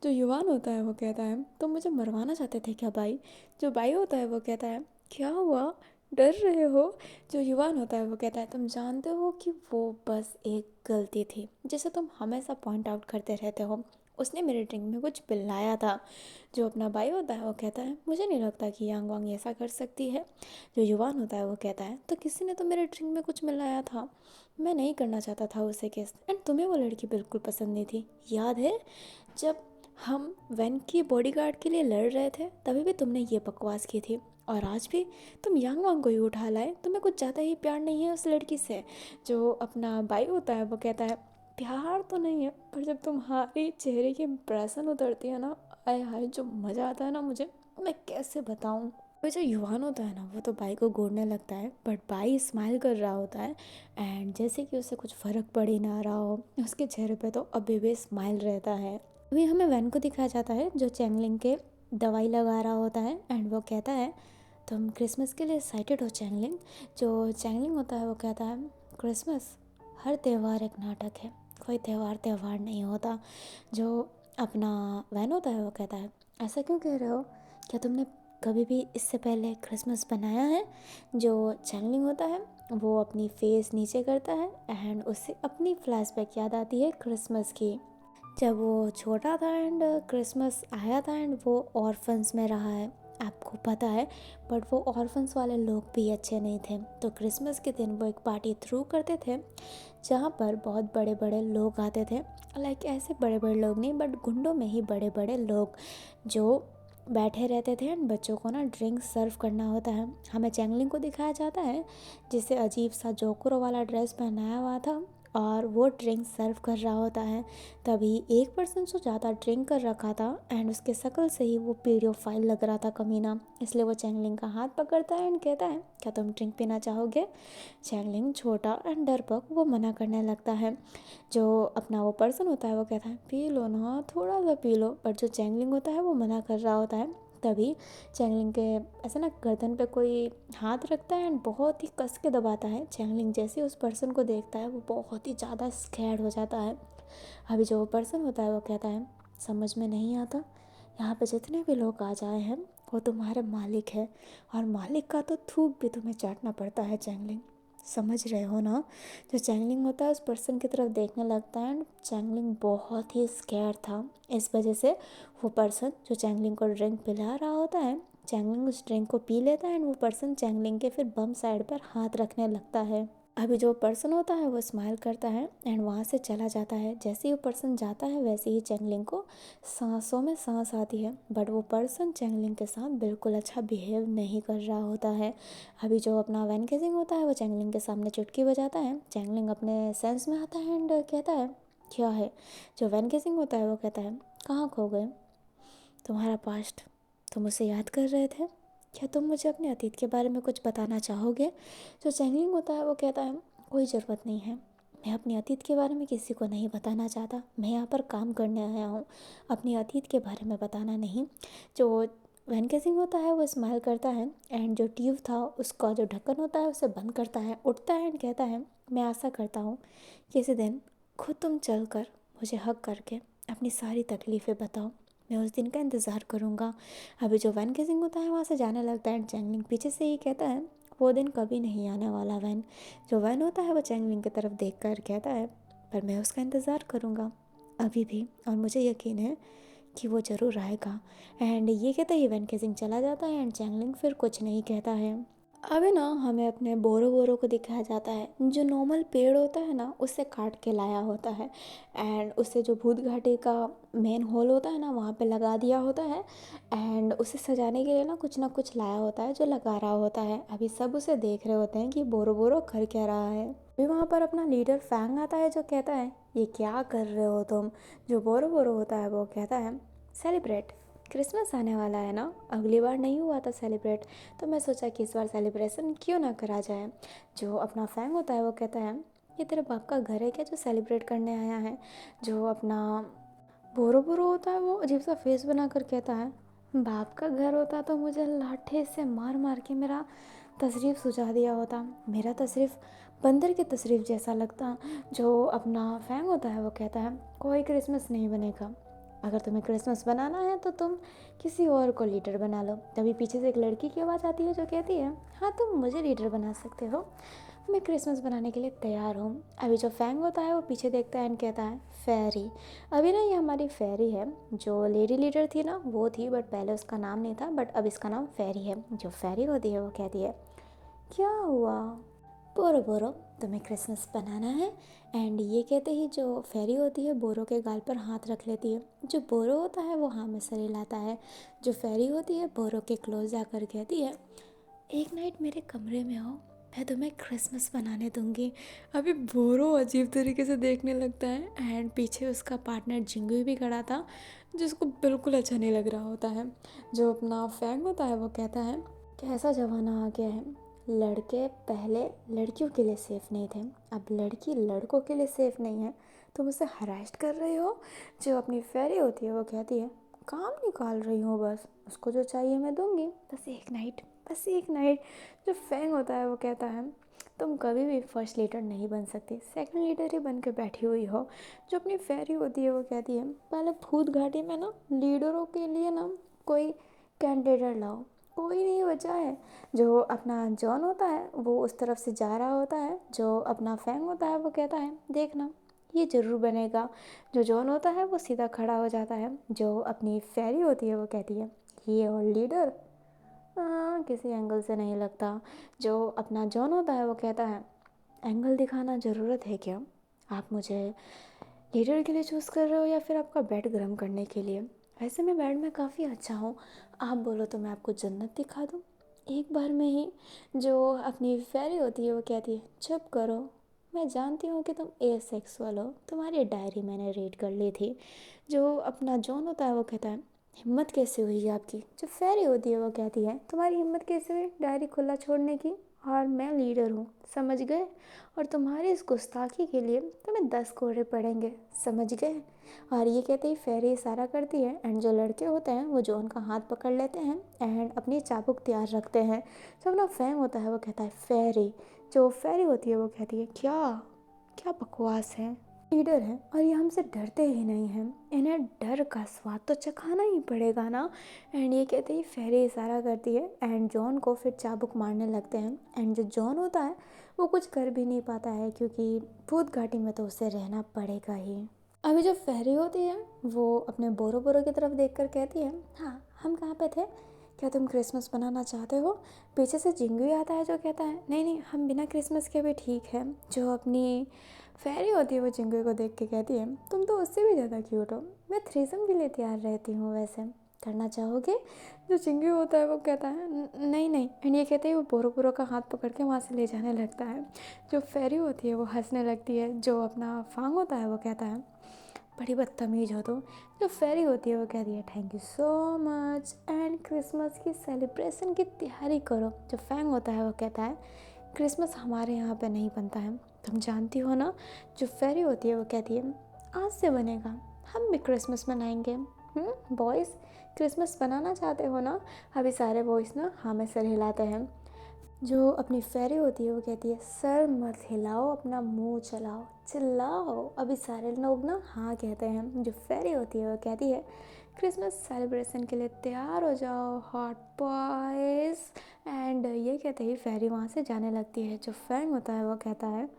जो युवान होता है वो कहता है तुम मुझे मरवाना चाहते थे क्या भाई? जो भाई होता है वो कहता है क्या हुआ, डर रहे हो? जो युवान होता है वो कहता है तुम जानते हो कि वो बस एक गलती थी जिसे तुम हमेशा पॉइंट आउट करते रहते हो, उसने मेरे ड्रिंक में कुछ पिलाया था। जो अपना भाई होता है वो कहता है मुझे नहीं लगता कि यांग वांग ऐसा कर सकती है। जो युवान होता है वो कहता है तो किसी ने तो मेरे ड्रिंक में कुछ मिलाया था, मैं नहीं करना चाहता था उसे किस, एंड तुम्हें वो लड़की बिल्कुल पसंद नहीं थी, याद है जब हम वैन की बॉडीगार्ड के लिए लड़ रहे थे तभी भी तुमने ये बकवास की थी, और आज भी तुम यांग वांग को ही उठा लाए, तुम्हें कुछ ज़्यादा ही प्यार नहीं है उस लड़की से। जो अपना भाई होता है वो कहता है प्यार तो नहीं है, पर जब तुम्हारे चेहरे की इंप्रेशन उतरती है ना, आय हाय जो मज़ा आता है ना मुझे, मैं कैसे बताऊँ। वो जो युवान होता है ना वो तो भाई को घूरने लगता है, बट भाई स्माइल कर रहा होता है एंड जैसे कि उसे कुछ फ़र्क पड़ ही ना रहा हो, उसके चेहरे पे तो अभी भी स्माइल रहता है। अभी हमें वैन को दिखाया जाता है जो चैंगलिंग के दवाई लगा रहा होता है एंड वो कहता है तुम क्रिसमस के लिए एक्साइटेड हो चैंगलिंग? जो चैंगलिंग होता है वो कहता है क्रिसमस, हर त्यौहार एक नाटक है, कोई त्यौहार त्यौहार नहीं होता। जो अपना वैन होता है वो कहता है ऐसा क्यों कह रहे हो, क्या तुमने कभी भी इससे पहले क्रिसमस बनाया है? जो चैनलिंग होता है वो अपनी फेस नीचे करता है एंड उससे अपनी फ्लैशबैक याद आती है क्रिसमस की, जब वो छोटा था एंड क्रिसमस आया था एंड वो ऑर्फन्स में रहा है, आपको पता है। बट वो ऑर्फन्स वाले लोग भी अच्छे नहीं थे, तो क्रिसमस के दिन वो एक पार्टी थ्रू करते थे जहाँ पर बहुत बड़े बड़े लोग आते थे, लाइक ऐसे बड़े बड़े लोग नहीं बट गुंडों में ही बड़े बड़े लोग जो बैठे रहते थे एंड बच्चों को ना ड्रिंक सर्व करना होता है। हमें चैंगलिंग को दिखाया जाता है जिसे अजीब सा जोकरों वाला ड्रेस पहनाया हुआ था और वो ड्रिंक सर्व कर रहा होता है। तभी एक पर्सन जो ज़्यादा ड्रिंक कर रखा था एंड उसके शक्ल से ही वो पीडियोफाइल लग रहा था कमीना, इसलिए वो चैंगलिंग का हाथ पकड़ता है एंड कहता है क्या तुम ड्रिंक पीना चाहोगे। चैंगलिंग छोटा एंड डरपोक वो मना करने लगता है। जो अपना वो पर्सन होता है वो कहता है पी लो ना, थोड़ा सा पी लो, बट जो चैंगलिंग होता है वो मना कर रहा होता है। तभी चैंगलिंग के ऐसे ना गर्दन पे कोई हाथ रखता है एंड बहुत ही कस के दबाता है। चैंगलिंग जैसे उस पर्सन को देखता है वो बहुत ही ज़्यादा स्कैर्ड हो जाता है। अभी जो वो पर्सन होता है वो कहता है समझ में नहीं आता, यहाँ पे जितने भी लोग आ जाए हैं वो तुम्हारे मालिक है और मालिक का तो थूक भी तुम्हें चाटना पड़ता है चैंगलिंग, समझ रहे हो ना। जो चैंगलिंग होता है उस पर्सन की तरफ देखने लगता है एंड चैंगलिंग बहुत ही स्कैर था। इस वजह से वो पर्सन जो चैंगलिंग को ड्रिंक पिला रहा होता है, चैंगलिंग उस ड्रिंक को पी लेता है एंड वो पर्सन चैंगलिंग के फिर बम साइड पर हाथ रखने लगता है। अभी जो पर्सन होता है वो स्माइल करता है एंड वहाँ से चला जाता है। जैसे ही वो पर्सन जाता है वैसे ही चैंगलिंग को सांसों में सांस आती है, बट वो पर्सन चैंगलिंग के साथ बिल्कुल अच्छा बिहेव नहीं कर रहा होता है। अभी जो अपना वैन गेजिंग होता है वो चैंगलिंग के सामने चुटकी बजाता है। चैंगलिंग अपने सेंस में आता है एंड कहता है क्या है। जो वैन गेजिंग होता है वो कहता है कहाँ खो गए, तुम्हारा पास्ट, तुम उसे याद कर रहे थे, क्या तुम मुझे अपने अतीत के बारे में कुछ बताना चाहोगे। जो चैंगलिंग होता है वो कहता है कोई ज़रूरत नहीं है, मैं अपने अतीत के बारे में किसी को नहीं बताना चाहता, मैं यहाँ पर काम करने आया हूँ, अपने अतीत के बारे में बताना नहीं। जो वैन गेजिंग होता है वो स्माइल करता है एंड जो ट्यूब था उसका जो ढक्कन होता है उसे बंद करता है, उठता है एंड कहता है मैं आशा करता हूँ किसी दिन खुद तुम चल कर मुझे हक करके अपनी सारी तकलीफ़ें बताओ, मैं उस दिन का इंतज़ार करूँगा। अभी जो वैन गेजिंग होता है वहाँ से जाने लगता है एंड चैंगलिंग पीछे से ही कहता है वो दिन कभी नहीं आने वाला वैन। जो वैन होता है वो चैंगलिंग की तरफ देख कर कहता है पर मैं उसका इंतज़ार करूँगा अभी भी, और मुझे यकीन है कि वो ज़रूर आएगा। एंड ये कहते ही वैन गेजिंग चला जाता है एंड चैंगलिंग फिर कुछ नहीं कहता है। अभी ना हमें अपने बोरो बोरो को दिखाया जाता है जो नॉर्मल पेड़ होता है ना उससे काट के लाया होता है एंड उससे जो भूत घाटी का मेन हॉल होता है ना वहाँ पे लगा दिया होता है एंड उसे सजाने के लिए ना कुछ लाया होता है जो लगा रहा होता है। अभी सब उसे देख रहे होते हैं कि बोरो बोरो कर क्या रहा है। अभी वहाँ पर अपना लीडर फैंग आता है जो कहता है ये क्या कर रहे हो तुम। जो बोरो बोरो होता है वो कहता है सेलिब्रेट, क्रिसमस आने वाला है ना, अगली बार नहीं हुआ था सेलिब्रेट, तो मैं सोचा कि इस बार सेलिब्रेशन क्यों ना करा जाए। जो अपना फैंग होता है वो कहता है ये तेरे बाप का घर है क्या जो सेलिब्रेट करने आया है। जो अपना बोरो बोरो होता है वो अजीब सा फेस बना कर कहता है बाप का घर होता तो मुझे लाठे से मार मार के मेरा तशरीफ़ सुझा दिया होता, मेरा तशरीफ़ बंदर के तशरीफ़ जैसा लगता। जो अपना फैंग होता है वो कहता है कोई क्रिसमस नहीं बनेगा, अगर तुम्हें क्रिसमस बनाना है तो तुम किसी और को लीडर बना लो। तभी पीछे से एक लड़की की आवाज़ आती है जो कहती है हाँ तुम मुझे लीडर बना सकते हो, मैं क्रिसमस बनाने के लिए तैयार हूँ। अभी जो फैंग होता है वो पीछे देखता है एंड कहता है फेरी। अभी ना ये हमारी फेरी है, जो लेडी लीडर थी ना वो थी बट पहले उसका नाम नहीं था, बट अब इसका नाम फेरी है। जो फेरी होती है वो कहती है क्या हुआ बोरो बोरो, तुम्हें क्रिसमस बनाना है। एंड ये कहते ही जो फेरी होती है बोरो के गाल पर हाथ रख लेती है। जो बोरो होता है वो हाँ में सर हिलाता है। जो फेरी होती है बोरो के क्लोज जाकर कहती है एक नाइट मेरे कमरे में आओ, मैं तुम्हें क्रिसमस बनाने दूंगी। अभी बोरो अजीब तरीके से देखने लगता है एंड पीछे उसका पार्टनर जिंगू भी खड़ा था जिसको बिल्कुल अच्छा नहीं लग रहा होता है। जो अपना फैंग होता है वो कहता है कैसा ज़माना आ गया है, लड़के पहले लड़कियों के लिए सेफ़ नहीं थे, अब लड़की लड़कों के लिए सेफ़ नहीं है, तुम उसे हरास्ट कर रही हो। जो अपनी फेरी होती है वो कहती है काम निकाल रही हूँ बस, उसको जो चाहिए मैं दूंगी, बस एक नाइट, बस एक नाइट। जो फैंग होता है वो कहता है तुम कभी भी फर्स्ट लीडर नहीं बन सकती, सेकंड लीडर ही बन के बैठी हुई हो। जो अपनी फेरी होती है वो कहती है पहले भूत घाटी में ना लीडरों के लिए ना कोई कैंडिडेट लाओ, कोई नहीं बचा है। जो अपना जॉन होता है वो उस तरफ से जा रहा होता है। जो अपना फैंग होता है वो कहता है देखना ये ज़रूर बनेगा। जो जॉन होता है वो सीधा खड़ा हो जाता है। जो अपनी फेरी होती है वो कहती है ये और लीडर किसी एंगल से नहीं लगता। जो अपना जॉन होता है वो कहता है एंगल दिखाना ज़रूरत है क्या, आप मुझे लीडर के लिए चूज़ कर रहे हो या फिर आपका बेड गर्म करने के लिए। वैसे मैं बेड में काफ़ी अच्छा हूँ, आप बोलो तो मैं आपको जन्नत दिखा दूँ एक बार में ही। जो अपनी फेरी होती है वो कहती है चुप करो, मैं जानती हूँ कि तुम एसेक्सुअल हो, तुम्हारी डायरी मैंने रीड कर ली थी। जो अपना जॉन होता है वो कहता है हिम्मत कैसे हुई आपकी। जो फेरी होती है वो कहती है तुम्हारी हिम्मत कैसे हुई डायरी खुला छोड़ने की, और मैं लीडर हूँ, समझ गए। और तुम्हारी इस गुस्ताखी के लिए तुम्हें 10 कोड़े पड़ेंगे, समझ गए। और ये कहते ही फेरी इशारा करती है एंड जो लड़के होते हैं वो जॉन का हाथ पकड़ लेते हैं एंड अपनी चाबुक तैयार रखते हैं। जो अपना फैंग होता है वो कहता है फेरी। जो फेरी होती है वो कहती है क्या क्या बकवास है, लीडर है और ये हमसे डरते ही नहीं हैं, इन्हें डर का स्वाद तो चखाना ही पड़ेगा ना। एंड ये कहते ही फेरी इशारा करती है एंड जॉन को फिर चाबुक मारने लगते हैं। एंड जो जॉन होता है वो कुछ कर भी नहीं पाता है क्योंकि भूत घाटी में तो उसे रहना पड़ेगा ही। अभी जो फेरी होती है वो अपने बोरो बोरो की तरफ देखकर कहती है हाँ हम कहाँ पे थे, क्या तुम क्रिसमस बनाना चाहते हो। पीछे से जिंगू आता है जो कहता है नहीं नहीं हम बिना क्रिसमस के भी ठीक है। जो अपनी फेरी होती है वो जिंगू को देख के कहती है तुम तो उससे भी ज़्यादा क्यूट हो, मैं थ्रीसम के लिए तैयार रहती हूँ, वैसे करना चाहोगे। जो चिंगू होता है वो कहता है नहीं नहीं। एंड ये कहते हैं वो बोरो बोरो का हाथ पकड़ के वहाँ से ले जाने लगता है। जो फेरी होती है वो हंसने लगती है। जो अपना फांग होता है वो कहता है बड़ी बदतमीज हो तुम। जो फेरी होती है वो कहती है thank you so much and Christmas की सेलिब्रेशन की तैयारी करो। जो फैंग होता है वो कहता है क्रिसमस हमारे यहाँ पे नहीं बनता है, तुम जानती हो ना। जो फेरी होती है वो कहती है आज से बनेगा, हम भी क्रिसमस मनाएंगे। बॉयज़ क्रिसमस बनाना चाहते हो ना। अभी सारे बॉयज़ ना हाँ में सर हिलाते हैं। जो अपनी फेरी होती है वो कहती है सर मत हिलाओ, अपना मुंह चलाओ, चिल्लाओ। अभी सारे लोग ना हाँ कहते हैं। जो फेरी होती है वो कहती है क्रिसमस सेलिब्रेशन के लिए तैयार हो जाओ हॉट बॉयज़। एंड ये कहते ही फेरी वहाँ से जाने लगती है। जो फैंग होता है वो कहता है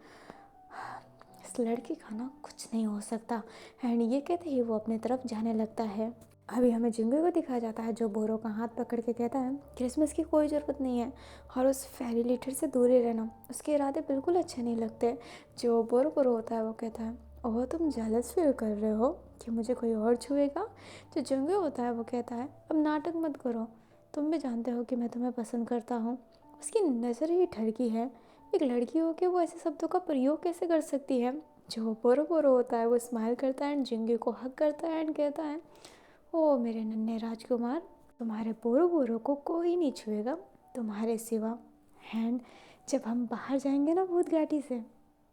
इस लड़की का ना कुछ नहीं हो सकता। एंड ये कहते ही वो अपने तरफ जाने लगता है। अभी हमें जिंगू को दिखाया जाता है जो बोरो का हाथ पकड़ के कहता है क्रिसमस की कोई ज़रूरत नहीं है और उस फेरी लीटर से दूर ही रहना, उसके इरादे बिल्कुल अच्छे नहीं लगते। जो बोरो बोरो होता है वो कहता है ओह तुम जेलस फील कर रहे हो कि मुझे कोई और छुएगा। जो जिंगू होता है वो कहता है अब नाटक मत करो, तुम भी जानते हो कि मैं तुम्हें पसंद करता हूँ। उसकी नज़र ही ठरकी है, एक लड़की हो के वो ऐसे शब्दों का प्रयोग कैसे कर सकती है। जो बोरो बोरो होता है वो स्माइल करता है एंड जिंगू को हक करता है एंड कहता है ओ मेरे नन्हे राजकुमार, तुम्हारे बोरो बोरो को कोई नहीं छुएगा तुम्हारे सिवा। एंड जब हम बाहर जाएंगे ना भूत घाटी से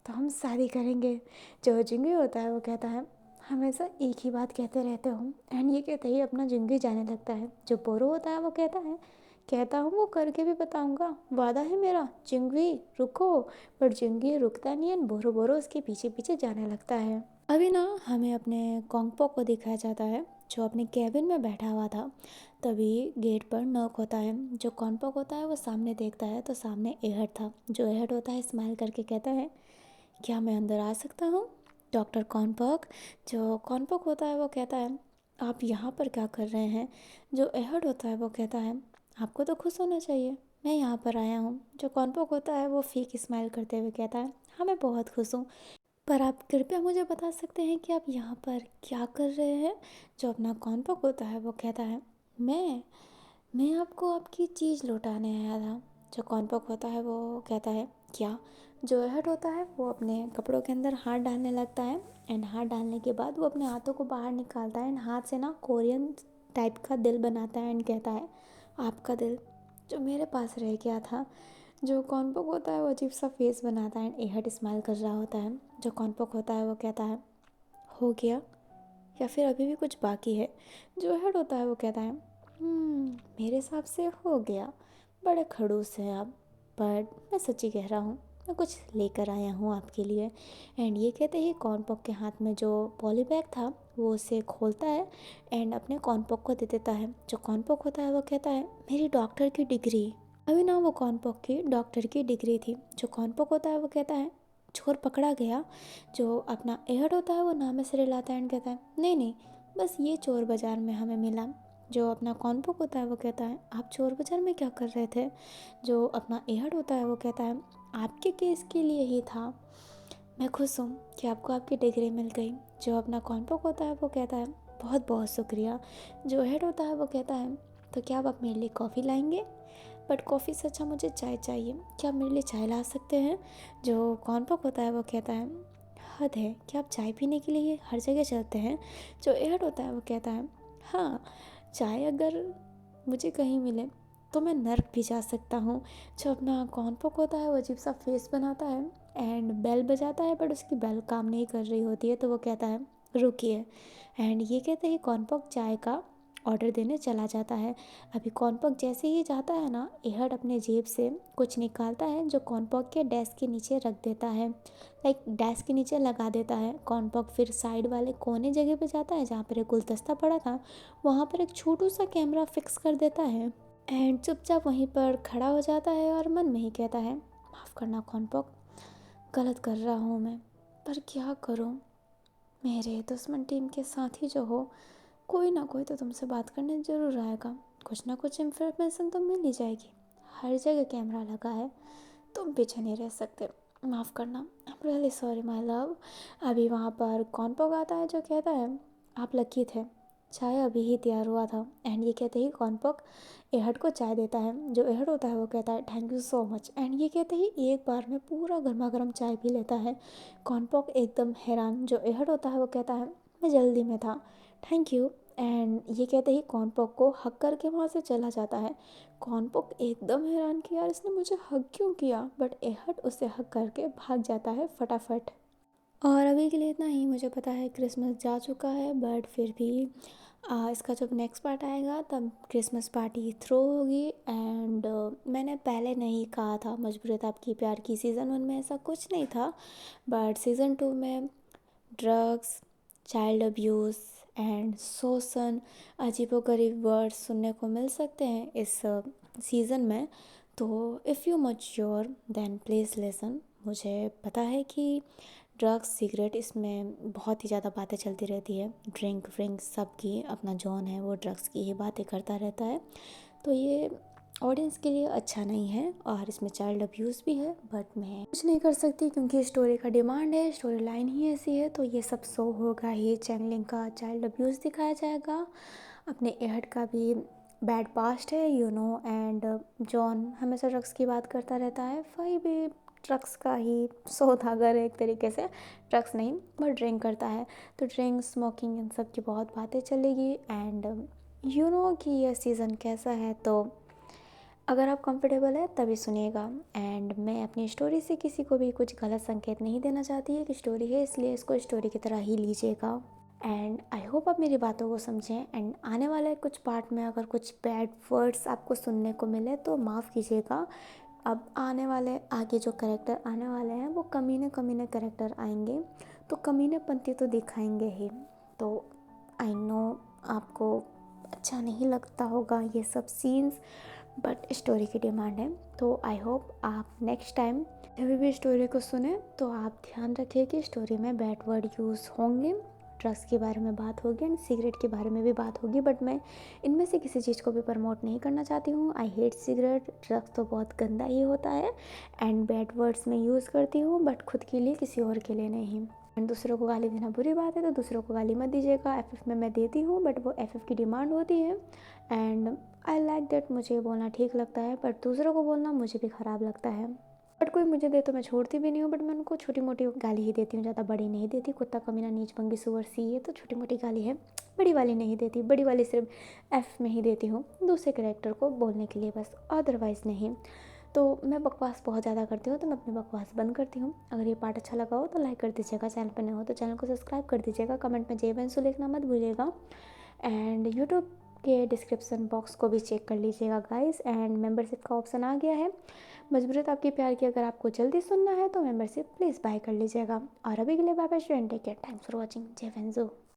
तो हम शादी करेंगे। जो जिंगू होता है वो कहता है हमेशा एक ही बात कहते रहते हो। एंड ये कहते ही अपना जिंगू जाने लगता है। जो बोरो होता है वो कहता हूँ वो करके भी बताऊंगा, वादा है मेरा जिंगवी रुको। पर जिंगवी रुकता नहीं है, बोरो बोरो उसके पीछे पीछे जाने लगता है। अभी ना हमें अपने कॉन्गपो को दिखाया जाता है जो अपने केबिन में बैठा हुआ था। तभी गेट पर नॉक होता है। जो कॉन्गपॉक होता है वो सामने देखता है तो सामने एहड था। जो एहड होता है स्माइल करके कहता है क्या मैं अंदर आ सकता हूँ डॉक्टर कॉन्गपॉक। जो कॉन्गपॉक होता है वो कहता है आप यहाँ पर क्या कर रहे हैं। जो एहड होता है वो कहता है आपको तो खुश होना चाहिए, मैं यहाँ पर आया हूँ। जो कॉन्गपॉक होता है वो फेक स्माइल करते हुए कहता है हाँ मैं बहुत खुश हूँ, पर आप कृपया मुझे बता सकते हैं कि आप यहाँ पर क्या कर रहे हैं। जो अपना कॉन्गपॉक होता है वो कहता है मैं आपको आपकी चीज़ लौटाने आया था। जो कॉन्गपॉक होता है वो कहता है क्या। जो एहड होता है वो अपने कपड़ों के अंदर हाथ डालने लगता है एंड हाथ डालने के बाद वो अपने हाथों को बाहर निकालता है एंड हाथ से ना कोरियन टाइप का दिल बनाता है एंड कहता है आपका दिल जो मेरे पास रह गया था। जो कॉन्गपॉक होता है वो अजीब सा फेस बनाता है एंड एहड स्माइल कर रहा होता है। जो कॉन्गपॉक होता है वो कहता है हो गया या फिर अभी भी कुछ बाकी है। जो एहड होता है वो कहता है मेरे हिसाब से हो गया, बड़े खड़ूस हैं आप, पर मैं सच्ची कह रहा हूँ, मैं कुछ लेकर आया हूँ आपके लिए। एंड ये कहते ही कॉन्गपॉक के हाथ में जो पॉली बैग था वो उसे खोलता है एंड अपने कॉन्गपॉक को दे देता है। जो कॉन्गपॉक होता है वो कहता है मेरी डॉक्टर की डिग्री। अभी ना वो कॉन्गपॉक की डॉक्टर की डिग्री थी। जो कॉन्गपॉक होता है वो कहता है चोर पकड़ा गया। जो अपना एहड होता है वो नाम से रिलाता है एंड कहता है नहीं नहीं बस ये चोर बाज़ार में हमें मिला। जो अपना कॉन्गपॉक होता है वो कहता है आप चोर बाज़ार में क्या कर रहे थे। जो अपना एहड होता है वो कहता है आपके केस के लिए ही था, मैं खुश हूँ कि आपको आपकी डिग्री मिल गई। जो अपना कॉन्गपॉक होता है वो कहता है बहुत बहुत शुक्रिया। जो हेड होता है वो कहता है तो क्या आप मेरे लिए कॉफ़ी लाएंगे। बट कॉफ़ी से अच्छा मुझे चाय चाहिए, क्या आप मेरे लिए चाय ला सकते हैं? जो कॉनपॉक होता है वो कहता है, हद है, क्या आप चाय पीने के लिए हर जगह चलते हैं? जो एहड होता है वो कहता है, हाँ, चाय अगर मुझे कहीं मिले तो मैं नर्क भी जा सकता हूँ। जो अपना कॉनपॉक होता है वो अजीब सा फेस बनाता है एंड बेल बजाता है, बट उसकी बेल काम नहीं कर रही होती है, तो वो कहता है रुकिए। एंड ये कहते ही कॉनपॉक चाय का ऑर्डर देने चला जाता है। अभी कॉनपॉक जैसे ही जाता है ना, एहड अपने जेब से कुछ निकालता है जो कॉनपॉक के डेस्क के नीचे रख देता है, लाइक डेस्क के नीचे लगा देता है। कॉनपॉक फिर साइड वाले कोने जगह पे जाता है जहाँ पर एक गुलदस्ता पड़ा था, वहाँ पर एक छोटू सा कैमरा फिक्स कर देता है एंड चुपचाप वहीं पर खड़ा हो जाता है और मन में ही कहता है, माफ़ करना कॉनपॉक, गलत कर रहा हूँ मैं, पर क्या करूँ, मेरे दुश्मन टीम के साथी जो हो, कोई ना कोई तो तुमसे बात करने ज़रूर आएगा, कुछ ना कुछ इन्फॉर्मेशन तो मिल ही जाएगी, हर जगह कैमरा लगा है, तुम पीछे नहीं रह सकते, माफ़ करना, I am really sorry my love. अभी वहाँ पर कॉनपॉक आता है जो कहता है, आप लकी थे, चाय अभी ही तैयार हुआ था। एंड ये कहते ही कॉनपॉक एहड को चाय देता है। जो एहड होता है वो कहता है thank you so much. And ये कहते ही एक बार में पूरा गर्मा गर्म चाय पी लेता है। कॉनपॉक एकदम हैरान। जो एहड होता है वो कहता है मैं जल्दी में था, थैंक यू। एंड ये कहते ही कॉनपॉक को हक करके वहाँ से चला जाता है। कॉनपॉक एकदम हैरान कि यार इसने मुझे हक क्यों किया, बट एहड उसे हक करके भाग जाता है फटाफट। और अभी के लिए इतना ही। मुझे पता है क्रिसमस जा चुका है, बट फिर भी इसका जब नेक्स्ट पार्ट आएगा तब क्रिसमस पार्टी थ्रो होगी। एंड मैंने पहले नहीं कहा था मजबूरियत आपकी प्यार की सीज़न 1 में ऐसा कुछ नहीं था, बट सीज़न 2 में ड्रग्स, चाइल्ड अब्यूज़ एंड शोषण, अजीबोगरीब वर्ड्स सुनने को मिल सकते हैं इस सीज़न में। तो if you mature then please listen. मुझे पता है कि ड्रग्स, सिगरेट, इसमें बहुत ही ज़्यादा बातें चलती रहती है, ड्रिंक व्रिंक सबकी अपना जॉन है, वो ड्रग्स की ही बातें करता रहता है, तो ये ऑडियंस के लिए अच्छा नहीं है। और इसमें चाइल्ड अब्यूज़ भी है, बट मैं कुछ नहीं कर सकती क्योंकि स्टोरी का डिमांड है, स्टोरी लाइन ही ऐसी है, तो ये सब शो होगा ही। चैनलिंग का चाइल्ड अब्यूज़ दिखाया जाएगा, अपने एहड का भी बैड पास्ट है यू नो। एंड जॉन हमेशा ड्रग्स की बात करता रहता है, फाई भी ड्रग्स का ही सौदागर है एक तरीके से, ड्रग्स नहीं बट ड्रिंक करता है, तो ड्रिंक, स्मोकिंग, इन सब की बहुत बातें चलेगी। एंड यू नो कि यह सीज़न कैसा है, तो अगर आप कंफर्टेबल है तभी सुनिएगा। एंड मैं अपनी स्टोरी से किसी को भी कुछ गलत संकेत नहीं देना चाहती है कि स्टोरी है इसलिए इसको स्टोरी की तरह ही लीजिएगा। एंड आई होप आप मेरी बातों को समझें। एंड आने वाले कुछ पार्ट में अगर कुछ बैड वर्ड्स आपको सुनने को मिले तो माफ़ कीजिएगा। अब आने वाले आगे जो कैरेक्टर आने वाले हैं वो कमीने कमीने कैरेक्टर आएंगे, तो कमीनेपंती तो दिखाएंगे ही। तो आई नो आपको अच्छा नहीं लगता होगा ये सब सीन्स, बट स्टोरी की डिमांड है, तो आई होप आप नेक्स्ट टाइम जब भी स्टोरी को सुने तो आप ध्यान रखिए कि स्टोरी में बैड वर्ड यूज़ होंगे, ड्रग्स के बारे में बात होगी एंड सिगरेट के बारे में भी बात होगी, बट मैं इनमें से किसी चीज़ को भी प्रमोट नहीं करना चाहती हूँ। आई हेट सिगरेट, ड्रग्स तो बहुत गंदा ही होता है एंड बैड वर्ड्स में यूज़ करती हूँ, बट खुद के लिए, किसी और के लिए नहीं। एंड दूसरों को गाली देना बुरी बात है, तो दूसरों को गाली मत दीजिएगा। एफ में मैं देती हूँ, बट वो एफ की डिमांड होती है एंड आई लाइक दैट। मुझे बोलना ठीक लगता है, बट दूसरों को बोलना मुझे भी ख़राब लगता है। बट कोई मुझे दे तो मैं छोड़ती भी नहीं हूँ, बट मैं उनको छोटी मोटी गाली ही देती हूँ, ज़्यादा बड़ी नहीं देती। कुत्ता कमीना नीच पंगी सुअर सी, ये तो छोटी मोटी गाली है, बड़ी वाली नहीं देती। बड़ी वाली सिर्फ एफ़ में ही देती हूँ दूसरे कैरेक्टर को बोलने के लिए बस, अदरवाइज़ नहीं। तो मैं बकवास बहुत ज़्यादा करती हूँ, तो मैं अपनी बकवास बंद करती हूँ। अगर ये पार्ट अच्छा लगा हो तो लाइक कर दीजिएगा, चैनल पर नए हो तो चैनल को सब्सक्राइब कर दीजिएगा, कमेंट में जय वंशु लिखना मत भूलिएगा। एंड यूट्यूब के डिस्क्रिप्शन बॉक्स को भी चेक कर लीजिएगा गाइस। एंड मेंबरशिप का ऑप्शन आ गया है, मजबूरत आपकी प्यार की, अगर आपको जल्दी सुनना है तो मेंबरशिप प्लीज़ बाय कर लीजिएगा। और अभी के लिए bye bye, take care, thanks for watching, जय वंशु।